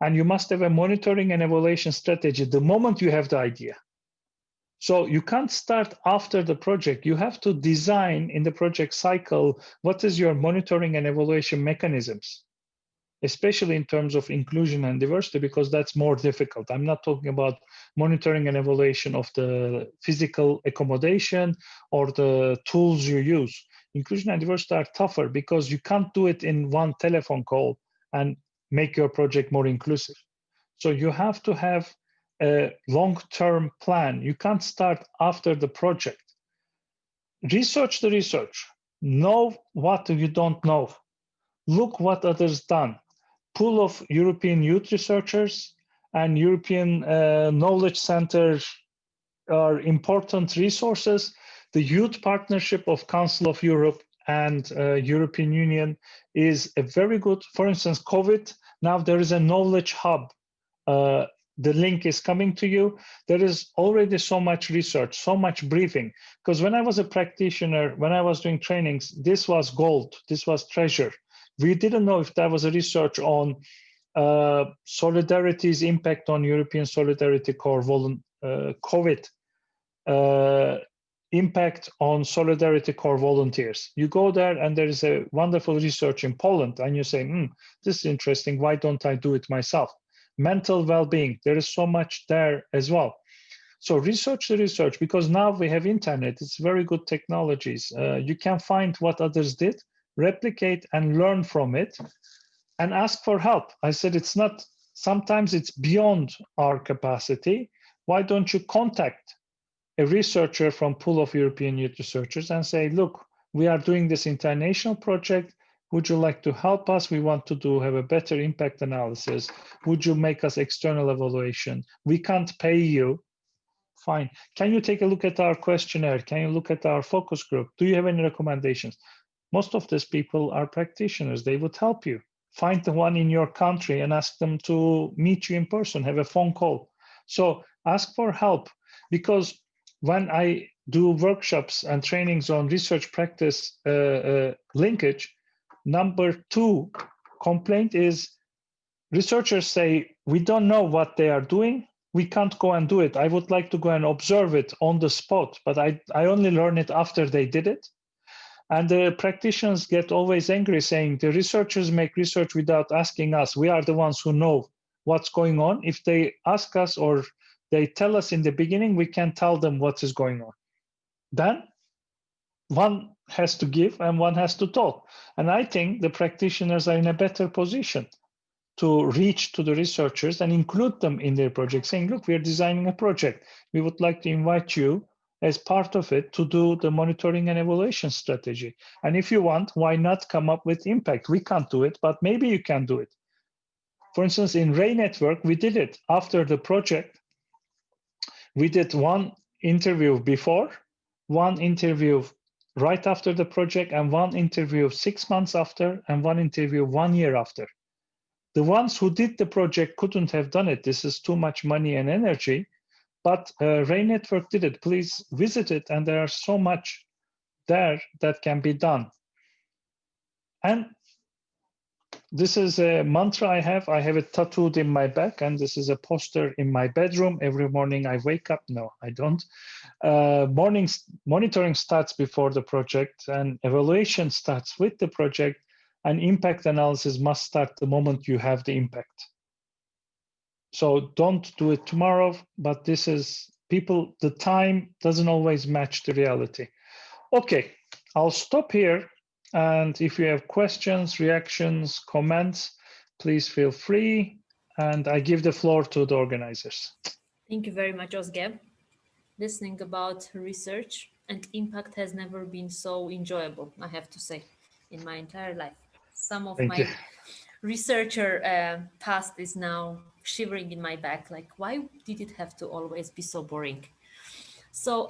and you must have a monitoring and evaluation strategy the moment you have the idea. So you can't start after the project. You have to design in the project cycle, what is your monitoring and evaluation mechanisms, especially in terms of inclusion and diversity, because that's more difficult. I'm not talking about monitoring and evaluation of the physical accommodation or the tools you use. Inclusion and diversity are tougher because you can't do it in one telephone call and make your project more inclusive. So you have to have a long-term plan. You can't start after the project. Research the research. Know what you don't know. Look what others done. Pool of European youth researchers and European knowledge centers are important resources. The Youth Partnership of Council of Europe and European Union is a very good, for instance, COVID, now there is a knowledge hub. The link is coming to you. There is already so much research, so much briefing. Because when I was a practitioner, when I was doing trainings, this was gold, this was treasure. We didn't know if there was a research on Solidarity's impact on European Solidarity Corps, COVID, impact on Solidarity Corps volunteers. You go there and there is a wonderful research in Poland and you say, this is interesting, why don't I do it myself? Mental well-being, there is so much there as well. So research the research, because now we have internet, it's very good technologies. You can find what others did, replicate and learn from it, and ask for help. I said it's not, sometimes it's beyond our capacity. Why don't you contact a researcher from pool of European youth researchers and say, look, we are doing this international project. Would you like to help us? We want to have a better impact analysis. Would you make us external evaluation? We can't pay you. Fine. Can you take a look at our questionnaire? Can you look at our focus group? Do you have any recommendations? Most of these people are practitioners. They would help you. Find the one in your country and ask them to meet you in person, have a phone call. So ask for help, because when I do workshops and trainings on research practice linkage, number 2 complaint is researchers say, we don't know what they are doing. We can't go and do it. I would like to go and observe it on the spot, but I only learn it after they did it. And the practitioners get always angry saying the researchers make research without asking us. We are the ones who know what's going on. If they ask us or they tell us in the beginning, we can tell them what is going on. Then one has to give and one has to talk. And I think the practitioners are in a better position to reach to the researchers and include them in their project, saying, look, we are designing a project. We would like to invite you as part of it to do the monitoring and evaluation strategy. And if you want, why not come up with impact? We can't do it, but maybe you can do it. For instance, in Ray Network, we did it after the project. We did one interview before, one interview right after the project, and one interview 6 months after, and one interview 1 year after. The ones who did the project couldn't have done it. This is too much money and energy, but Ray Network did it. Please visit it, and there are so much there that can be done. And this is a mantra I have. I have it tattooed in my back, and this is a poster in my bedroom. Every morning I wake up. No, I don't. Monitoring starts before the project, and evaluation starts with the project, and impact analysis must start the moment you have the impact. So don't do it tomorrow, but this is people, the time doesn't always match the reality. Okay, I'll stop here. And if you have questions, reactions, comments, please feel free. And I give the floor to the organizers. Thank you very much, Özge. Listening about research and impact has never been so enjoyable, I have to say, in my entire life. Some of my researcher past is now shivering in my back, like, why did it have to always be so boring? So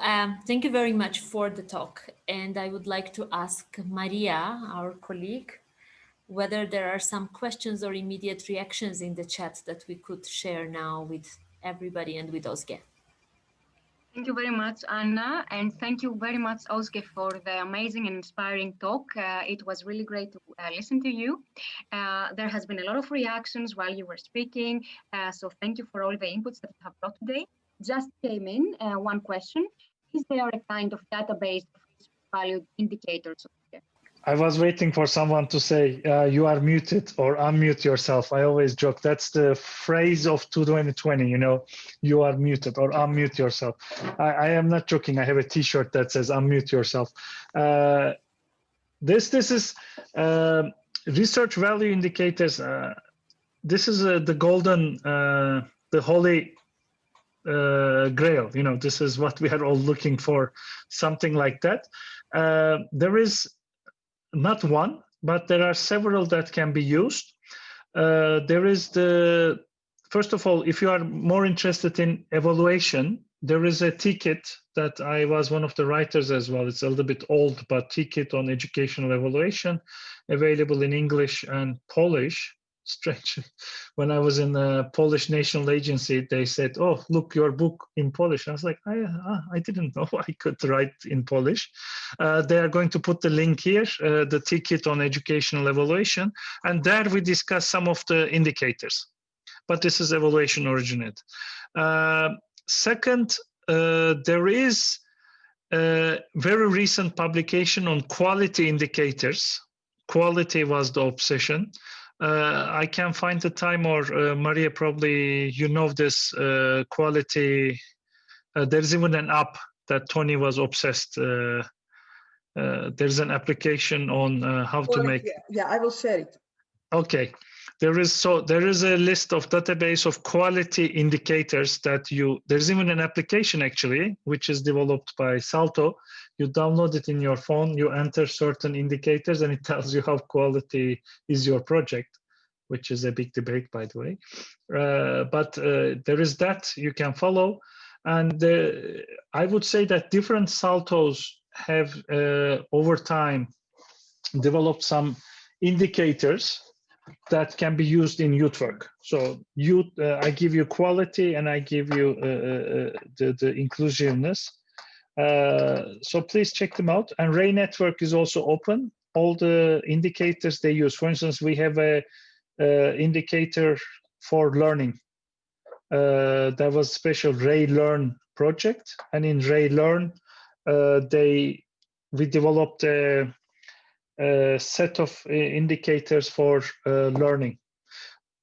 thank you very much for the talk. And I would like to ask Maria, our colleague, whether there are some questions or immediate reactions in the chat that we could share now with everybody and with Özge. Thank you very much, Anna, and thank you very much, Özge, for the amazing and inspiring talk. It was really great to listen to you. There has been a lot of reactions while you were speaking, so thank you for all the inputs that you have brought today. Just came in one question. Is there a kind of database of valued indicators? I was waiting for someone to say, you are muted or unmute yourself. I always joke, that's the phrase of 2020, you know, you are muted or unmute yourself. I am not joking. I have a t-shirt that says unmute yourself. This is research value indicators. This is the golden, the holy grail. This is what we are all looking for, something like that. There is not one, but there are several that can be used. There is first of all, if you are more interested in evaluation, there is a ticket that I was one of the writers as well. It's a little bit old, but ticket on educational evaluation, available in English and Polish. Strangely, when I was in the Polish National Agency, they said, "Oh, look, your book in Polish." I was like, I didn't know I could write in Polish. They are going to put the link here, the ticket on educational evaluation, and there we discuss some of the indicators. But this is evaluation originate. Second, there is a very recent publication on quality indicators. Quality was the obsession. I can find the time, or Maria, probably you know this quality. There's even an app that Tony was obsessed. There's an application on how to make. Yeah, I will share it. Okay. There is a list of database of quality indicators that there's even an application actually, which is developed by Salto. You download it in your phone, you enter certain indicators, and it tells you how quality is your project, which is a big debate, by the way. But there is that you can follow. And I would say that different Saltos have over time developed some indicators that can be used in youth work. So I give you quality and I give you the inclusiveness. So please check them out. And Ray Network is also open. All the indicators they use. For instance, we have a indicator for learning. There was a special Ray Learn project, and in Ray Learn, we developed a set of indicators for learning.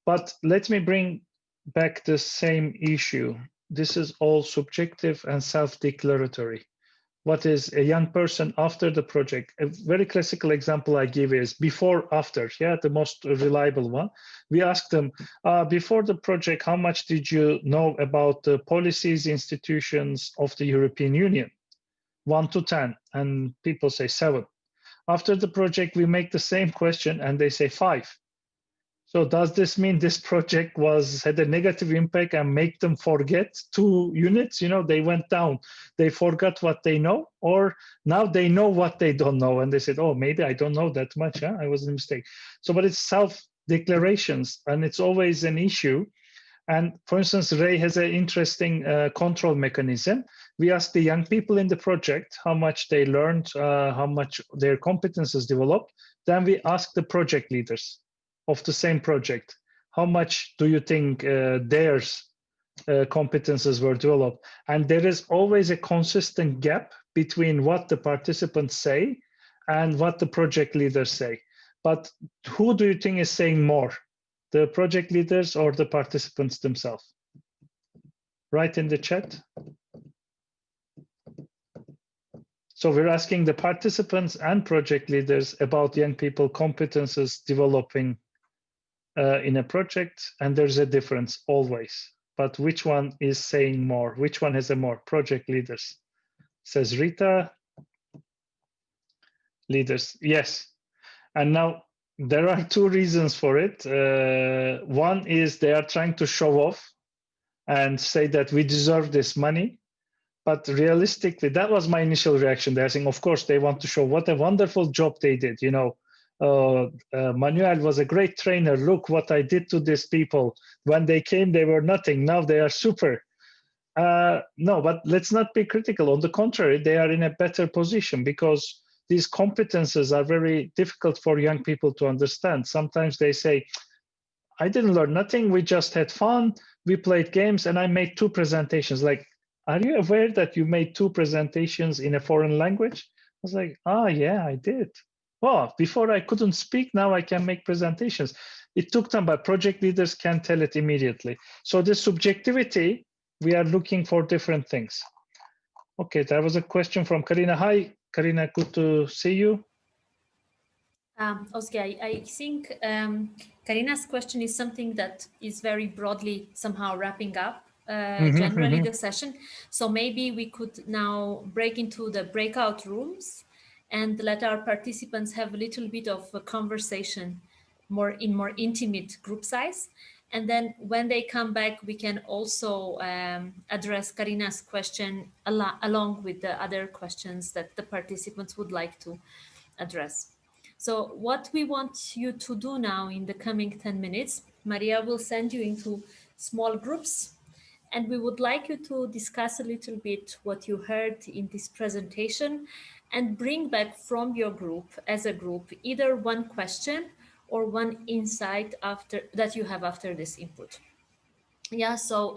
But let me bring back the same issue. This is all subjective and self-declaratory. What is a young person after the project? A very classical example I give is before, after, the most reliable one. We ask them, before the project, how much did you know about the policies, institutions of the European Union? 1 to 10, and people say 7. After the project, we make the same question and they say 5. So does this mean this project had a negative impact and make them forget 2 units? They went down, they forgot what they know, or now they know what they don't know. And they said, oh, maybe I don't know that much. I was a mistake. So, but it's self-declarations and it's always an issue. And for instance, Ray has an interesting control mechanism. We ask the young people in the project how much they learned, how much their competences developed. Then we ask the project leaders of the same project, how much do you think their competences were developed? And there is always a consistent gap between what the participants say and what the project leaders say. But who do you think is saying more? The project leaders or the participants themselves? Write in the chat. So we're asking the participants and project leaders about young people competences developing in a project, and there's a difference always. But which one is saying more? Which one has a more? Project leaders. Says Rita. Leaders, yes. And now there are 2 reasons for it. One is they are trying to show off and say that we deserve this money. But realistically, that was my initial reaction. They're saying, of course, they want to show what a wonderful job they did. Manuel was a great trainer. Look what I did to these people. When they came, they were nothing. Now they are super. No, but let's not be critical. On the contrary, they are in a better position because these competences are very difficult for young people to understand. Sometimes they say, I didn't learn nothing. We just had fun. We played games and I made 2 presentations. Like, are you aware that you made 2 presentations in a foreign language? I was like, yeah, I did. Oh, before I couldn't speak, now I can make presentations. It took time, but project leaders can tell it immediately. So the subjectivity, we are looking for different things. Okay, there was a question from Karina. Hi, Karina, good to see you. Özge, I think Karina's question is something that is very broadly somehow wrapping up generally the session. So maybe we could now break into the breakout rooms and let our participants have a little bit of a conversation more intimate group size. And then when they come back, we can also address Karina's question along with the other questions that the participants would like to address. So what we want you to do now in the coming 10 minutes, Maria will send you into small groups, and we would like you to discuss a little bit what you heard in this presentation and bring back from your group as a group either one question or one insight after that you have after this input. Yeah, so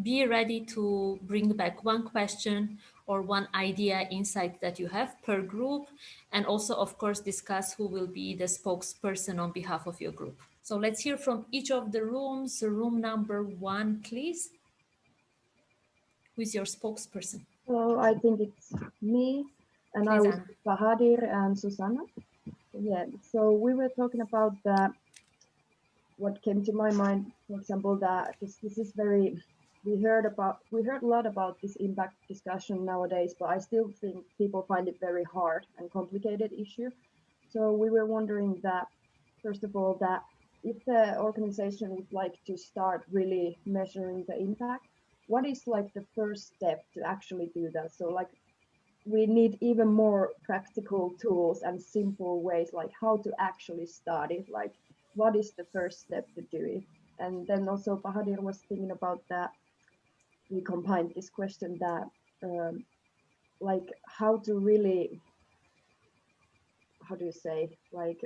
be ready to bring back one question or one idea, insight that you have per group, and also, of course, discuss who will be the spokesperson on behalf of your group. So let's hear from each of the rooms. Room number 1, please. Who is your spokesperson? So I think it's me, and Please, I was Anna. Bahadir and Susanna. Yeah, so we were talking about what came to my mind, for example, that this is very, we heard a lot about this impact discussion nowadays, but I still think people find it very hard and complicated issue. So we were wondering that, first of all, that if the organization would like to start really measuring the impact, what is like the first step to actually do that? So like we need even more practical tools and simple ways, like how to actually start it, like what is the first step to do it? And then also Bahadir was thinking about that, we combined this question that like how to really, how do you say, like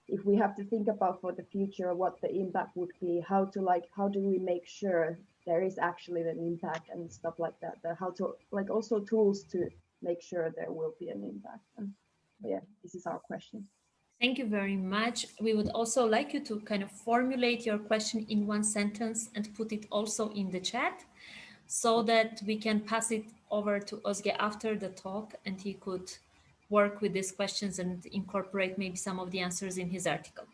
if we have to think about for the future what the impact would be, how do we make sure there is actually an impact and stuff like that, how to, like also tools to make sure there will be an impact. And yeah, this is our question. Thank you very much. We would also like you to kind of formulate your question in one sentence and put it also in the chat so that we can pass it over to Özge after the talk and he could work with these questions and incorporate maybe some of the answers in his article.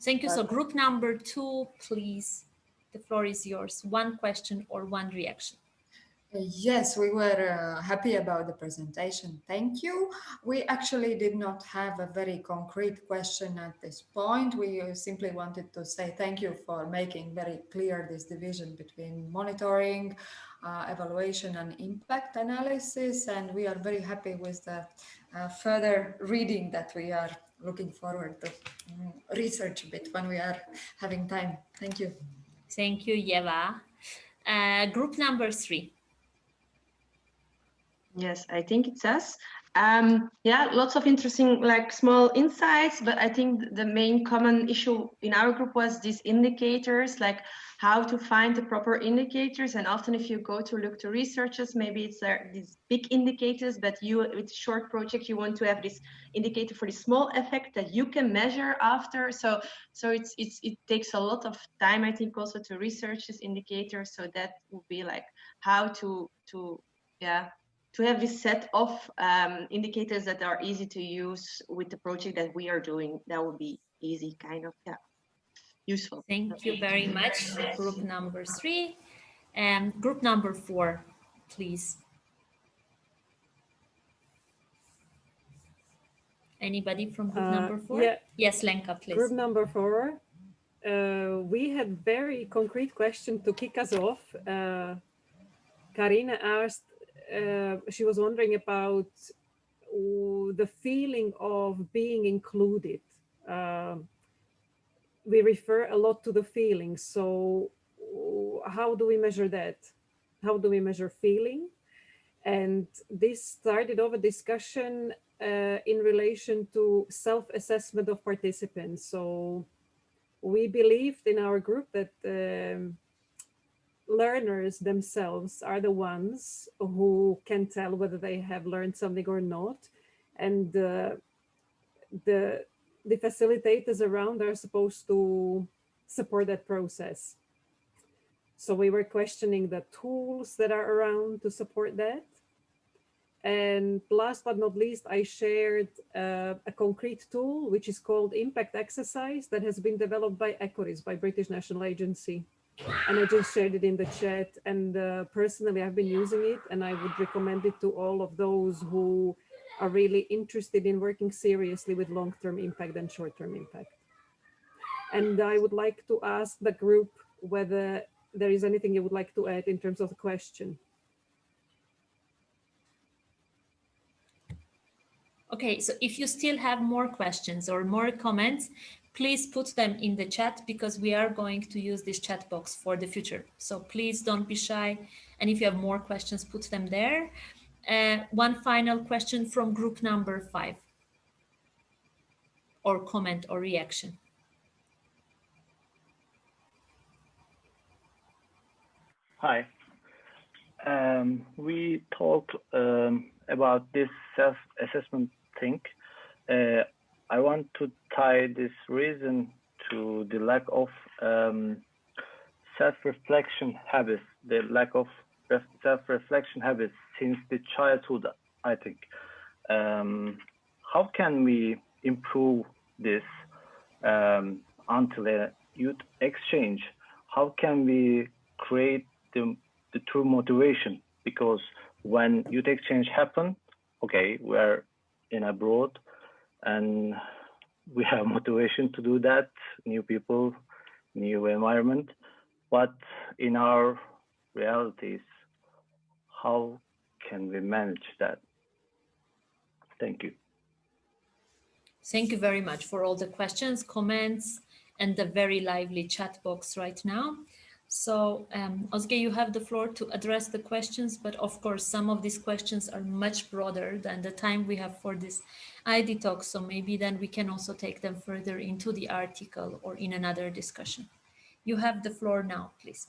Thank you. So group number 2, please. The floor is yours. One question or one reaction. Yes, we were happy about the presentation. Thank you. We actually did not have a very concrete question at this point. We simply wanted to say thank you for making very clear this division between monitoring, evaluation and impact analysis. And we are very happy with the further reading that we are looking forward to research a bit when we are having time. Thank you. Thank you, Yeva. Group number 3. Yes, I think it's us. Yeah, lots of interesting, like small insights, but I think the main common issue in our group was these indicators, like how to find the proper indicators. And often if you go to look to researchers, maybe it's these big indicators, but you, with short project, you want to have this indicator for the small effect that you can measure after. So it takes a lot of time, I think, also to research this indicator. So that would be like how to have this set of indicators that are easy to use with the project that we are doing. That would be easy, kind of, useful. Thank you very much. Group number 3. And group number 4, please. Anybody from group number 4? Yeah. Yes, Lenka, please. Group number 4. We had very concrete question to kick us off. Karina asked, she was wondering about the feeling of being included. We refer a lot to the feeling. So how do we measure that? How do we measure feeling? And this started off a discussion in relation to self-assessment of participants. So we believed in our group that learners themselves are the ones who can tell whether they have learned something or not. And the facilitators around are supposed to support that process. So we were questioning the tools that are around to support that. And last but not least, I shared a concrete tool, which is called Impact Exercise, that has been developed by ECORIS, by British National Agency. and I just shared it in the chat. And personally, I've been using it, and I would recommend it to all of those who are really interested in working seriously with long-term impact and short-term impact. And I would like to ask the group whether there is anything you would like to add in terms of the question. Okay, so if you still have more questions or more comments, please put them in the chat, because we are going to use this chat box for the future. So please don't be shy. And if you have more questions, put them there. One final question from group number 5, or comment or reaction. Hi. We talked about this self-assessment thing. I want to tie this reason to the lack of self-reflection habits, the lack of self-reflection habits since the childhood, I think. How can we improve this until a youth exchange? How can we create the true motivation? Because when youth exchange happen, okay, we're in abroad and we have motivation to do that, new people, new environment, but in our realities, how can we manage that? Thank you. Thank you very much for all the questions, comments, and the very lively chat box right now. So Özge, you have the floor to address the questions, but of course, some of these questions are much broader than the time we have for this ID talk. So maybe then we can also take them further into the article or in another discussion. You have the floor now, please.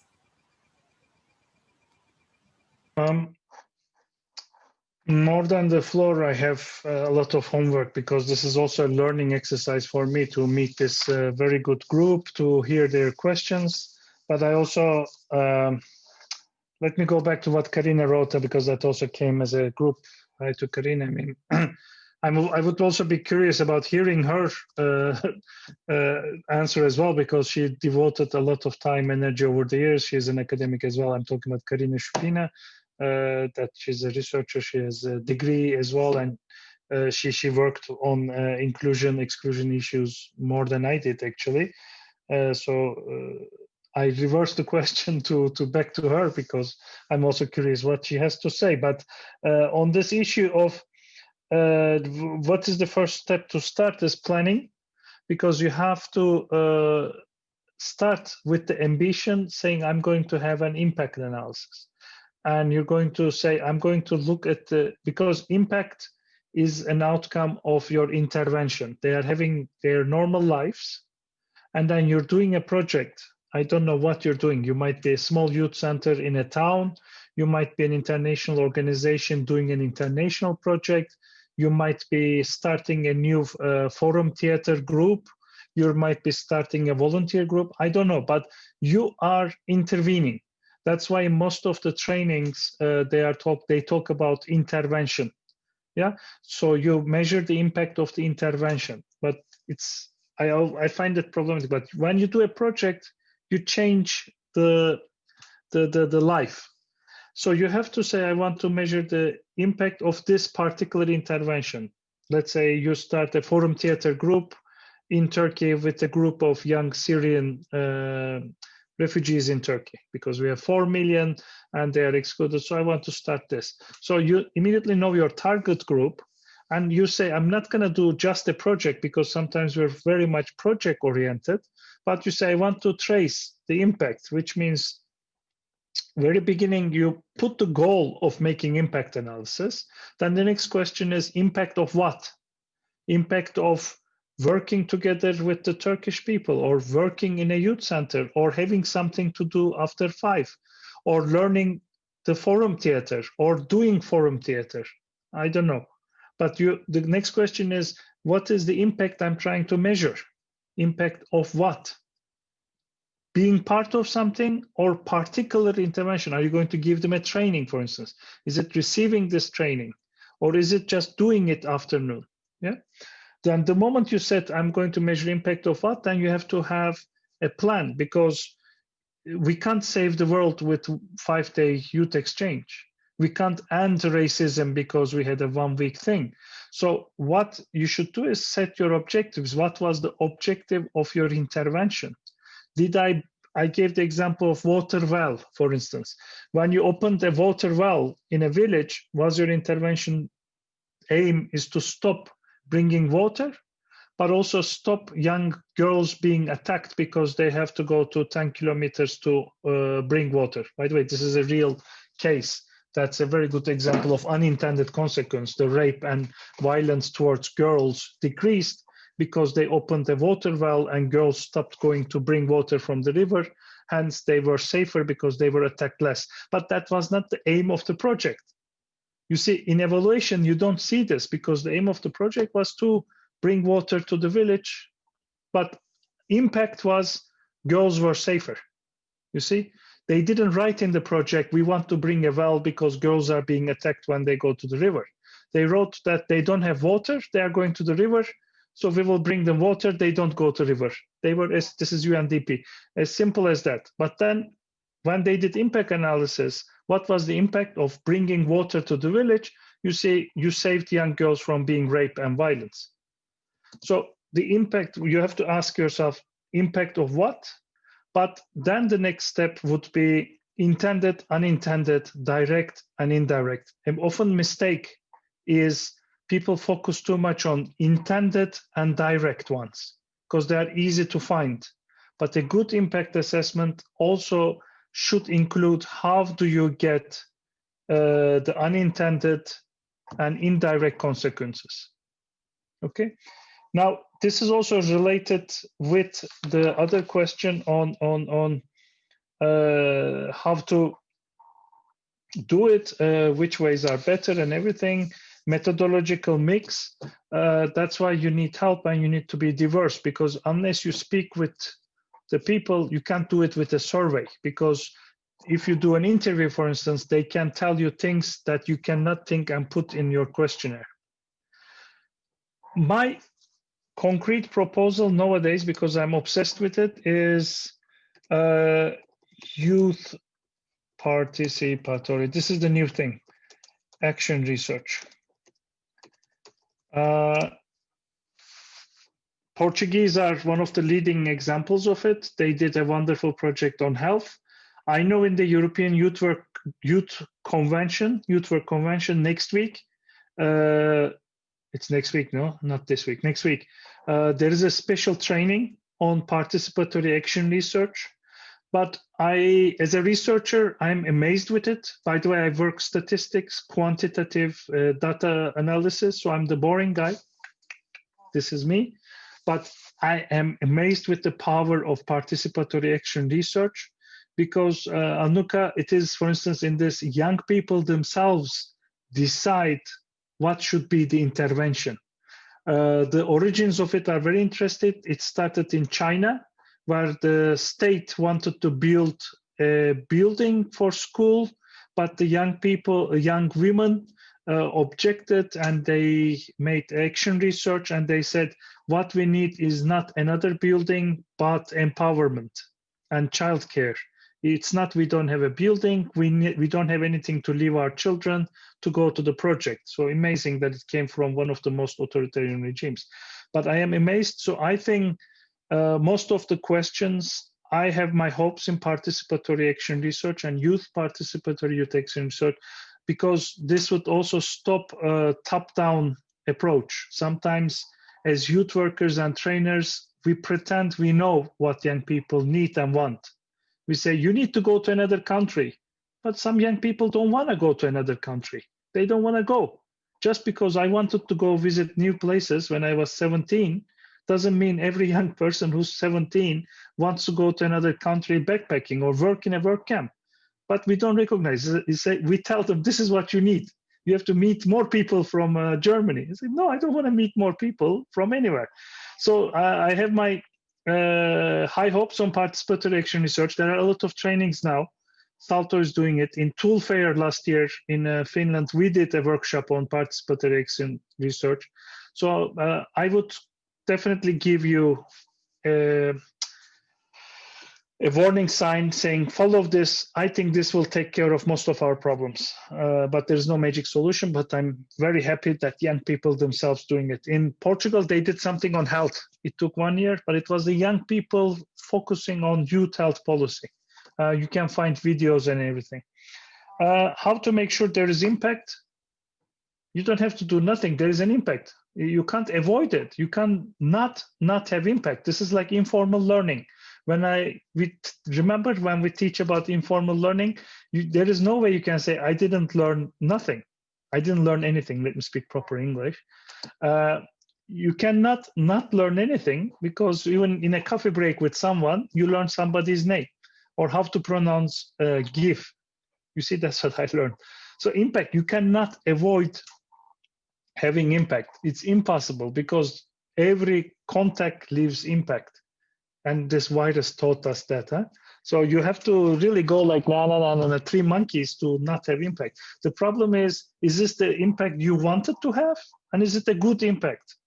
More than the floor, I have a lot of homework, because this is also a learning exercise for me to meet this very good group, to hear their questions. But I also, let me go back to what Karina wrote, because that also came as a group. Hi to Karina. I mean, I would also be curious about hearing her answer as well, because she devoted a lot of time, energy over the years. She's an academic as well. I'm talking about Karina Shupina, that she's a researcher. She has a degree as well, and she worked on inclusion, exclusion issues more than I did, actually. I reversed the question to back to her, because I'm also curious what she has to say. But on this issue of what is the first step to start this planning, because you have to start with the ambition, saying I'm going to have an impact analysis, and you're going to say I'm going to look at because impact is an outcome of your intervention. They are having their normal lives, and then you're doing a project. I don't know what you're doing. You might be a small youth center in a town. You might be an international organization doing an international project. You might be starting a new forum theater group. You might be starting a volunteer group. I don't know, but you are intervening. That's why most of the trainings they talk about intervention. Yeah. So you measure the impact of the intervention, but I find it problematic. But when you do a project, you change the life. So you have to say, I want to measure the impact of this particular intervention. Let's say you start a forum theater group in Turkey with a group of young Syrian refugees in Turkey, because we have 4 million and they are excluded. So I want to start this. So you immediately know your target group, and you say, I'm not going to do just a project, because sometimes we're very much project oriented. But you say, I want to trace the impact, which means very beginning, you put the goal of making impact analysis. Then the next question is impact of what? Impact of working together with the Turkish people, or working in a youth center, or having something to do after 5, or learning the forum theater, or doing forum theater. I don't know. But the next question is, what is the impact I'm trying to measure? Impact of what? Being part of something, or particular intervention? Are you going to give them a training, for instance? Is it receiving this training, or is it just doing it afternoon? Yeah. Then the moment you said, I'm going to measure impact of what, then you have to have a plan, because we can't save the world with 5-day youth exchange. We can't end racism because we had a 1-week thing. So what you should do is set your objectives. What was the objective of your intervention? I gave the example of water well, for instance. When you opened a water well in a village, was your intervention aim is to stop bringing water, but also stop young girls being attacked because they have to go to 10 kilometers to bring water. By the way, this is a real case. That's a very good example of unintended consequence. The rape and violence towards girls decreased because they opened the water well and girls stopped going to bring water from the river. Hence, they were safer because they were attacked less. But that was not the aim of the project. You see, in evaluation, you don't see this because the aim of the project was to bring water to the village, but impact was girls were safer. You see, they didn't write in the project, we want to bring a well because girls are being attacked when they go to the river. They wrote that they don't have water, they are going to the river, so we will bring them water, they don't go to river. They were, this is UNDP, as simple as that. But then when they did impact analysis, what was the impact of bringing water to the village? You see, you saved young girls from being raped and violence. So the impact, you have to ask yourself, impact of what? But then the next step would be intended, unintended, direct, and indirect. An often mistake is people focus too much on intended and direct ones because they are easy to find. But a good impact assessment also should include how do you get the unintended and indirect consequences. Okay. Now, this is also related with the other question on how to do it, which ways are better and everything, methodological mix. That's why you need help and you need to be diverse, because unless you speak with the people, you can't do it with a survey, because if you do an interview, for instance, they can tell you things that you cannot think and put in your questionnaire. My concrete proposal nowadays, because I'm obsessed with it, is youth participatory. This is the new thing, action research. Portuguese are one of the leading examples of it. They did a wonderful project on health. I know in the European Youth Work Convention next week, it's next week, no, not this week, next week. There is a special training on participatory action research. But as a researcher, I'm amazed with it. By the way, I work statistics, quantitative data analysis, so I'm the boring guy. This is me. But I am amazed with the power of participatory action research because, Anuka, it is, for instance, in this, young people themselves decide what should be the intervention. The origins of it are very interesting. It started in China, where the state wanted to build a building for school, but the young people, young women objected, and they made action research, and they said, what we need is not another building, but empowerment and childcare. It's not we don't have a building, we don't have anything to leave our children to go to the project. So amazing that it came from one of the most authoritarian regimes. But I am amazed. So I think most of the questions, I have my hopes in participatory action research and participatory youth action research, because this would also stop a top-down approach. Sometimes as youth workers and trainers, we pretend we know what young people need and want. We say, you need to go to another country. But some young people don't want to go to another country. They don't want to go. Just because I wanted to go visit new places when I was 17, doesn't mean every young person who's 17 wants to go to another country backpacking or work in a work camp. But we don't recognize it. We tell them, this is what you need. You have to meet more people from Germany. I say, no, I don't want to meet more people from anywhere. So I have my high hopes on participatory action research. There are a lot of trainings now. Salto is doing it. In Tool Fair last year in Finland, we did a workshop on participatory action research. So I would definitely give you a a warning sign saying, follow this. I think this will take care of most of our problems, but there's no magic solution. But I'm very happy that young people themselves doing it. In Portugal, they did something on health. It took 1 year, but it was the young people focusing on youth health policy. You can find videos and everything. How to make sure there is impact? You don't have to do nothing. There is an impact. You can't avoid it. You can not have impact. This is like informal learning. Remember when we teach about informal learning, there is no way you can say, I didn't learn nothing. I didn't learn anything. Let me speak proper English. You cannot not learn anything, because even in a coffee break with someone, you learn somebody's name or how to pronounce GIF. You see, that's what I learned. So impact, you cannot avoid having impact. It's impossible, because every contact leaves impact. And this virus taught us that. So you have to really go like na 3 monkeys to not have impact. The problem is this the impact you wanted to have? And is it a good impact?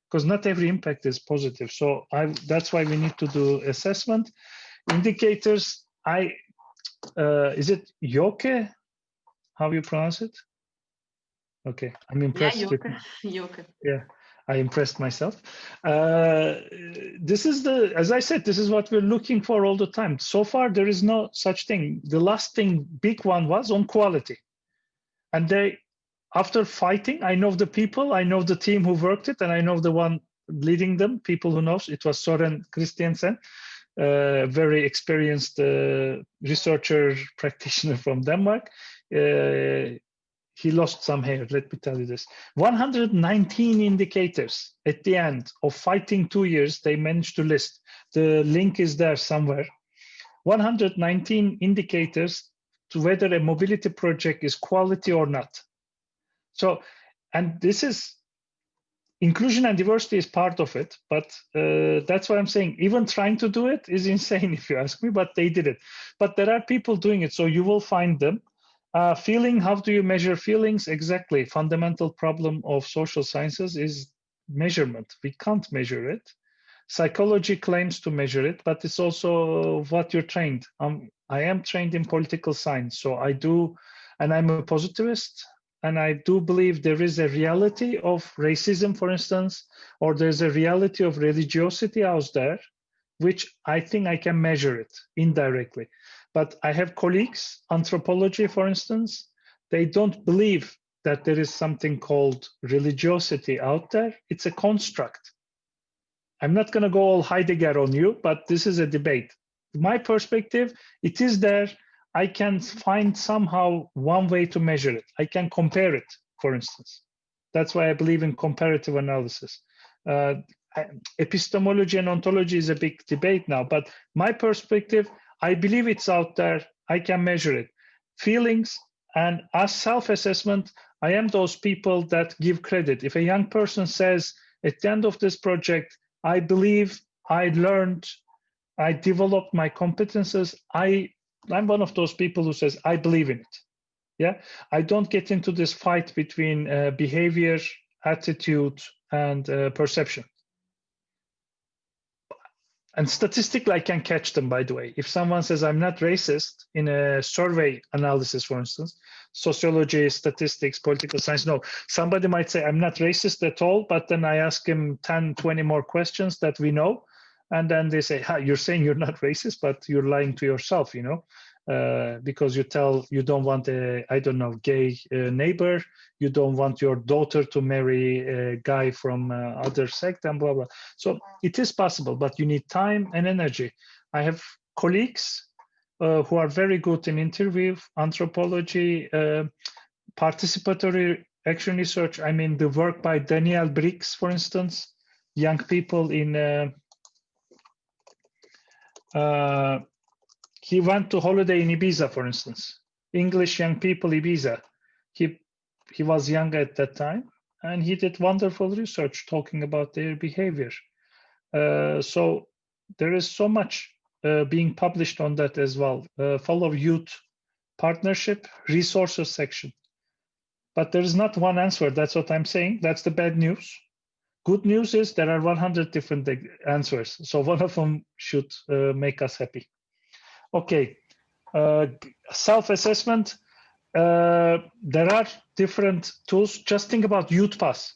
Because not every impact is positive. So that's why we need to do assessment. Indicators, is it Yoke? How you pronounce it? Okay, I'm impressed. Yeah, Yoke. Yeah. I impressed myself. This is as I said, this is what we're looking for all the time. So far, there is no such thing. The last thing, big one, was on quality. And after fighting, I know the people, I know the team who worked it, and I know the one leading them, people who knows. It was Søren Christiansen, very experienced researcher, practitioner from Denmark. He lost some hair, let me tell you this. 119 indicators at the end of fighting 2 years, they managed to list. The link is there somewhere. 119 indicators to whether a mobility project is quality or not. So, and this is, inclusion and diversity is part of it, but that's what I'm saying. Even trying to do it is insane, if you ask me, but they did it. But there are people doing it, so you will find them. Feeling, how do you measure feelings? Exactly. Fundamental problem of social sciences is measurement. We can't measure it. Psychology claims to measure it, but it's also what you're trained. I am trained in political science, so I do, and I'm a positivist, and I do believe there is a reality of racism, for instance, or there's a reality of religiosity out there, which I think I can measure it indirectly. But I have colleagues, anthropology, for instance, they don't believe that there is something called religiosity out there. It's a construct. I'm not going to go all Heidegger on you, but this is a debate. My perspective, it is there. I can find somehow one way to measure it. I can compare it, for instance. That's why I believe in comparative analysis. Epistemology and ontology is a big debate now, but my perspective, I believe it's out there. I can measure it. Feelings and as self-assessment, I am those people that give credit. If a young person says at the end of this project, I believe I learned, I developed my competences, I'm one of those people who says, I believe in it. Yeah, I don't get into this fight between behavior, attitude, and perception. And statistically, I can catch them, by the way. If someone says I'm not racist in a survey analysis, for instance, sociology, statistics, political science, no, somebody might say I'm not racist at all, but then I ask him 10, 20 more questions that we know. And then they say, you're saying you're not racist, but you're lying to yourself, you know, because you don't want a, I don't know, gay neighbor. You don't want your daughter to marry a guy from other sect and blah, blah. So it is possible, but you need time and energy. I have colleagues who are very good in interview, anthropology, participatory action research. I mean, the work by Daniel Briggs, for instance, young people in, he went to holiday in Ibiza, for instance. English young people, Ibiza. He was young at that time, and he did wonderful research talking about their behavior. So there is so much being published on that as well. Follow youth partnership resources section. But there is not one answer. That's what I'm saying. That's the bad news. Good news is there are 100 different answers. So one of them should make us happy. Okay, self-assessment. There are different tools. Just think about Youth Pass.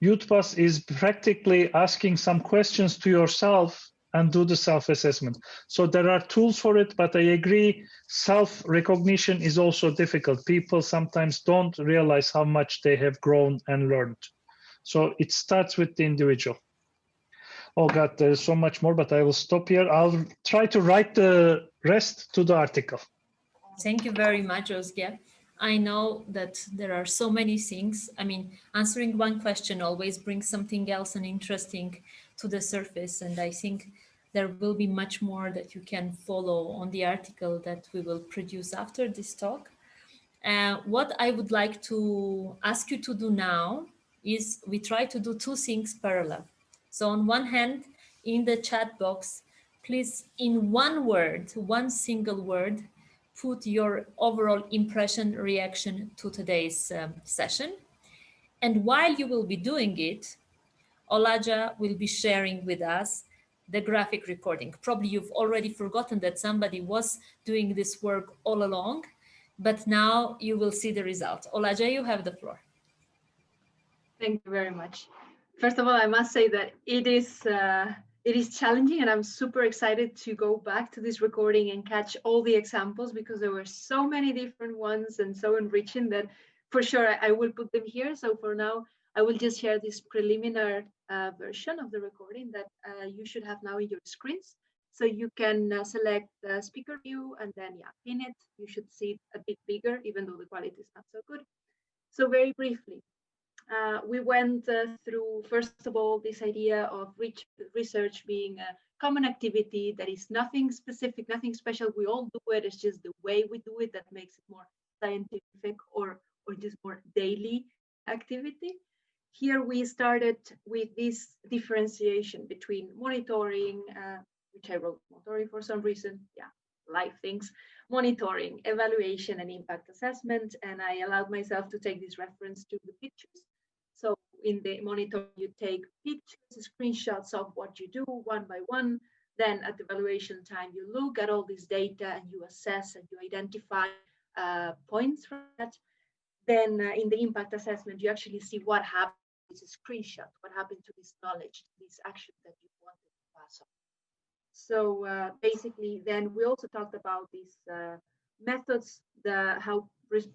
Youth Pass is practically asking some questions to yourself and do the self-assessment. So there are tools for it, but I agree, self-recognition is also difficult. People sometimes don't realize how much they have grown and learned. So it starts with the individual. Oh God, there's so much more, but I will stop here. I'll try to write the rest to the article. Thank you very much, Özgehan. I know that there are so many things. I mean, answering one question always brings something else and interesting to the surface. And I think there will be much more that you can follow on the article that we will produce after this talk. What I would like to ask you to do now is we try to do two things parallel. So on one hand, in the chat box, please, in one word, one single word, put your overall impression, reaction to today's session. And while you will be doing it, Olaja will be sharing with us the graphic recording. Probably you've already forgotten that somebody was doing this work all along, but now you will see the result. Olaja, you have the floor. Thank you very much. First of all, I must say that it is challenging, and I'm super excited to go back to this recording and catch all the examples, because there were so many different ones and so enriching that for sure I will put them here. So for now, I will just share this preliminary version of the recording that you should have now in your screens. So you can select the speaker view and then pin it. You should see it a bit bigger, even though the quality is not so good. So very briefly, we went through, first of all, this idea of research being a common activity that is nothing specific, nothing special. We all do it. It's just the way we do it that makes it more scientific or just more daily activity. Here we started with this differentiation between monitoring, which I wrote monitoring for some reason, live things, monitoring, evaluation, and impact assessment. And I allowed myself to take this reference to the pictures. So in the monitor, you take pictures, screenshots of what you do one by one. Then at the evaluation time, you look at all this data and you assess and you identify points from that. Then in the impact assessment, you actually see what happened with the screenshot, what happened to this knowledge, this action that you wanted to pass on. So basically, then we also talked about these methods, how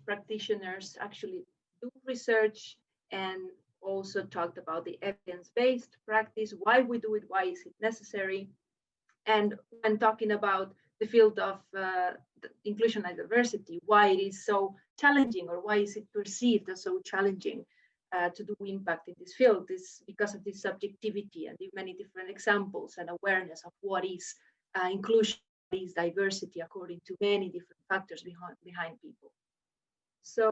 practitioners actually do research, and also talked about the evidence-based practice, why we do it, why is it necessary. And when talking about the field of inclusion and diversity, why it is so challenging, or why is it perceived as so challenging to do impact in this field, is because of this subjectivity and the many different examples and awareness of what is inclusion, what is diversity, according to many different factors behind people. So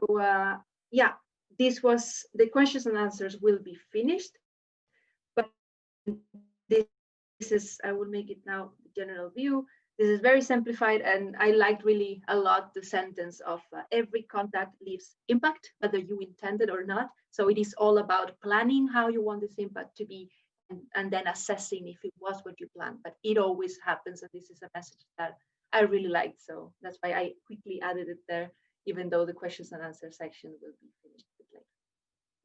this was the questions and answers will be finished, but this is, I will make it now the general view. This is very simplified, and I liked really a lot the sentence of every contact leaves impact, whether you intended or not. So it is all about planning how you want this impact to be, and then assessing if it was what you planned. But it always happens, and this is a message that I really liked. So that's why I quickly added it there, even though the questions and answers section will be finished a bit later.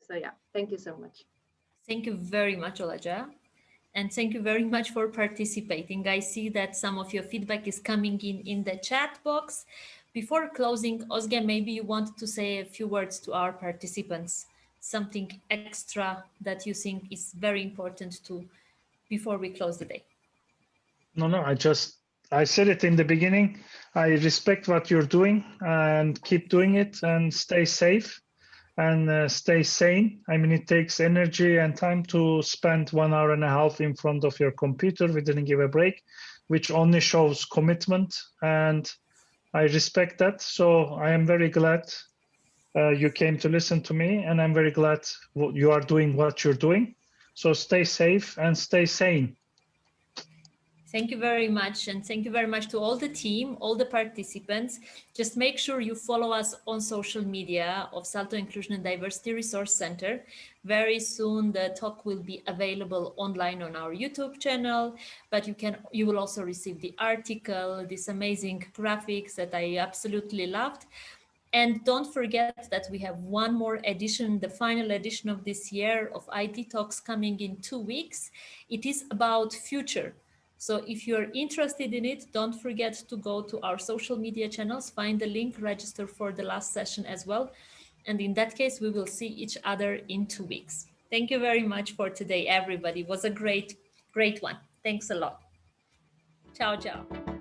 So thank you so much. Thank you very much, Olaja. And thank you very much for participating. I see that some of your feedback is coming in the chat box. Before closing, Özgehan, maybe you want to say a few words to our participants, something extra that you think is very important before we close the day. No, I said it in the beginning. I respect what you're doing, and keep doing it, and stay safe. And stay sane. I mean, it takes energy and time to spend 1.5 hours in front of your computer. We didn't give a break, which only shows commitment, and I respect that. So I am very glad you came to listen to me, and I'm very glad you are doing what you're doing. So stay safe and stay sane. Thank you very much. And thank you very much to all the team, all the participants. Just make sure you follow us on social media of Salto Inclusion and Diversity Resource Center. Very soon the talk will be available online on our YouTube channel, but you will also receive the article, these amazing graphics that I absolutely loved. And don't forget that we have one more edition, the final edition of this year of idtalks coming in 2 weeks. It is about future. So if you're interested in it, don't forget to go to our social media channels, find the link, register for the last session as well. And in that case, we will see each other in 2 weeks. Thank you very much for today, everybody. It was a great one. Thanks a lot. Ciao, ciao.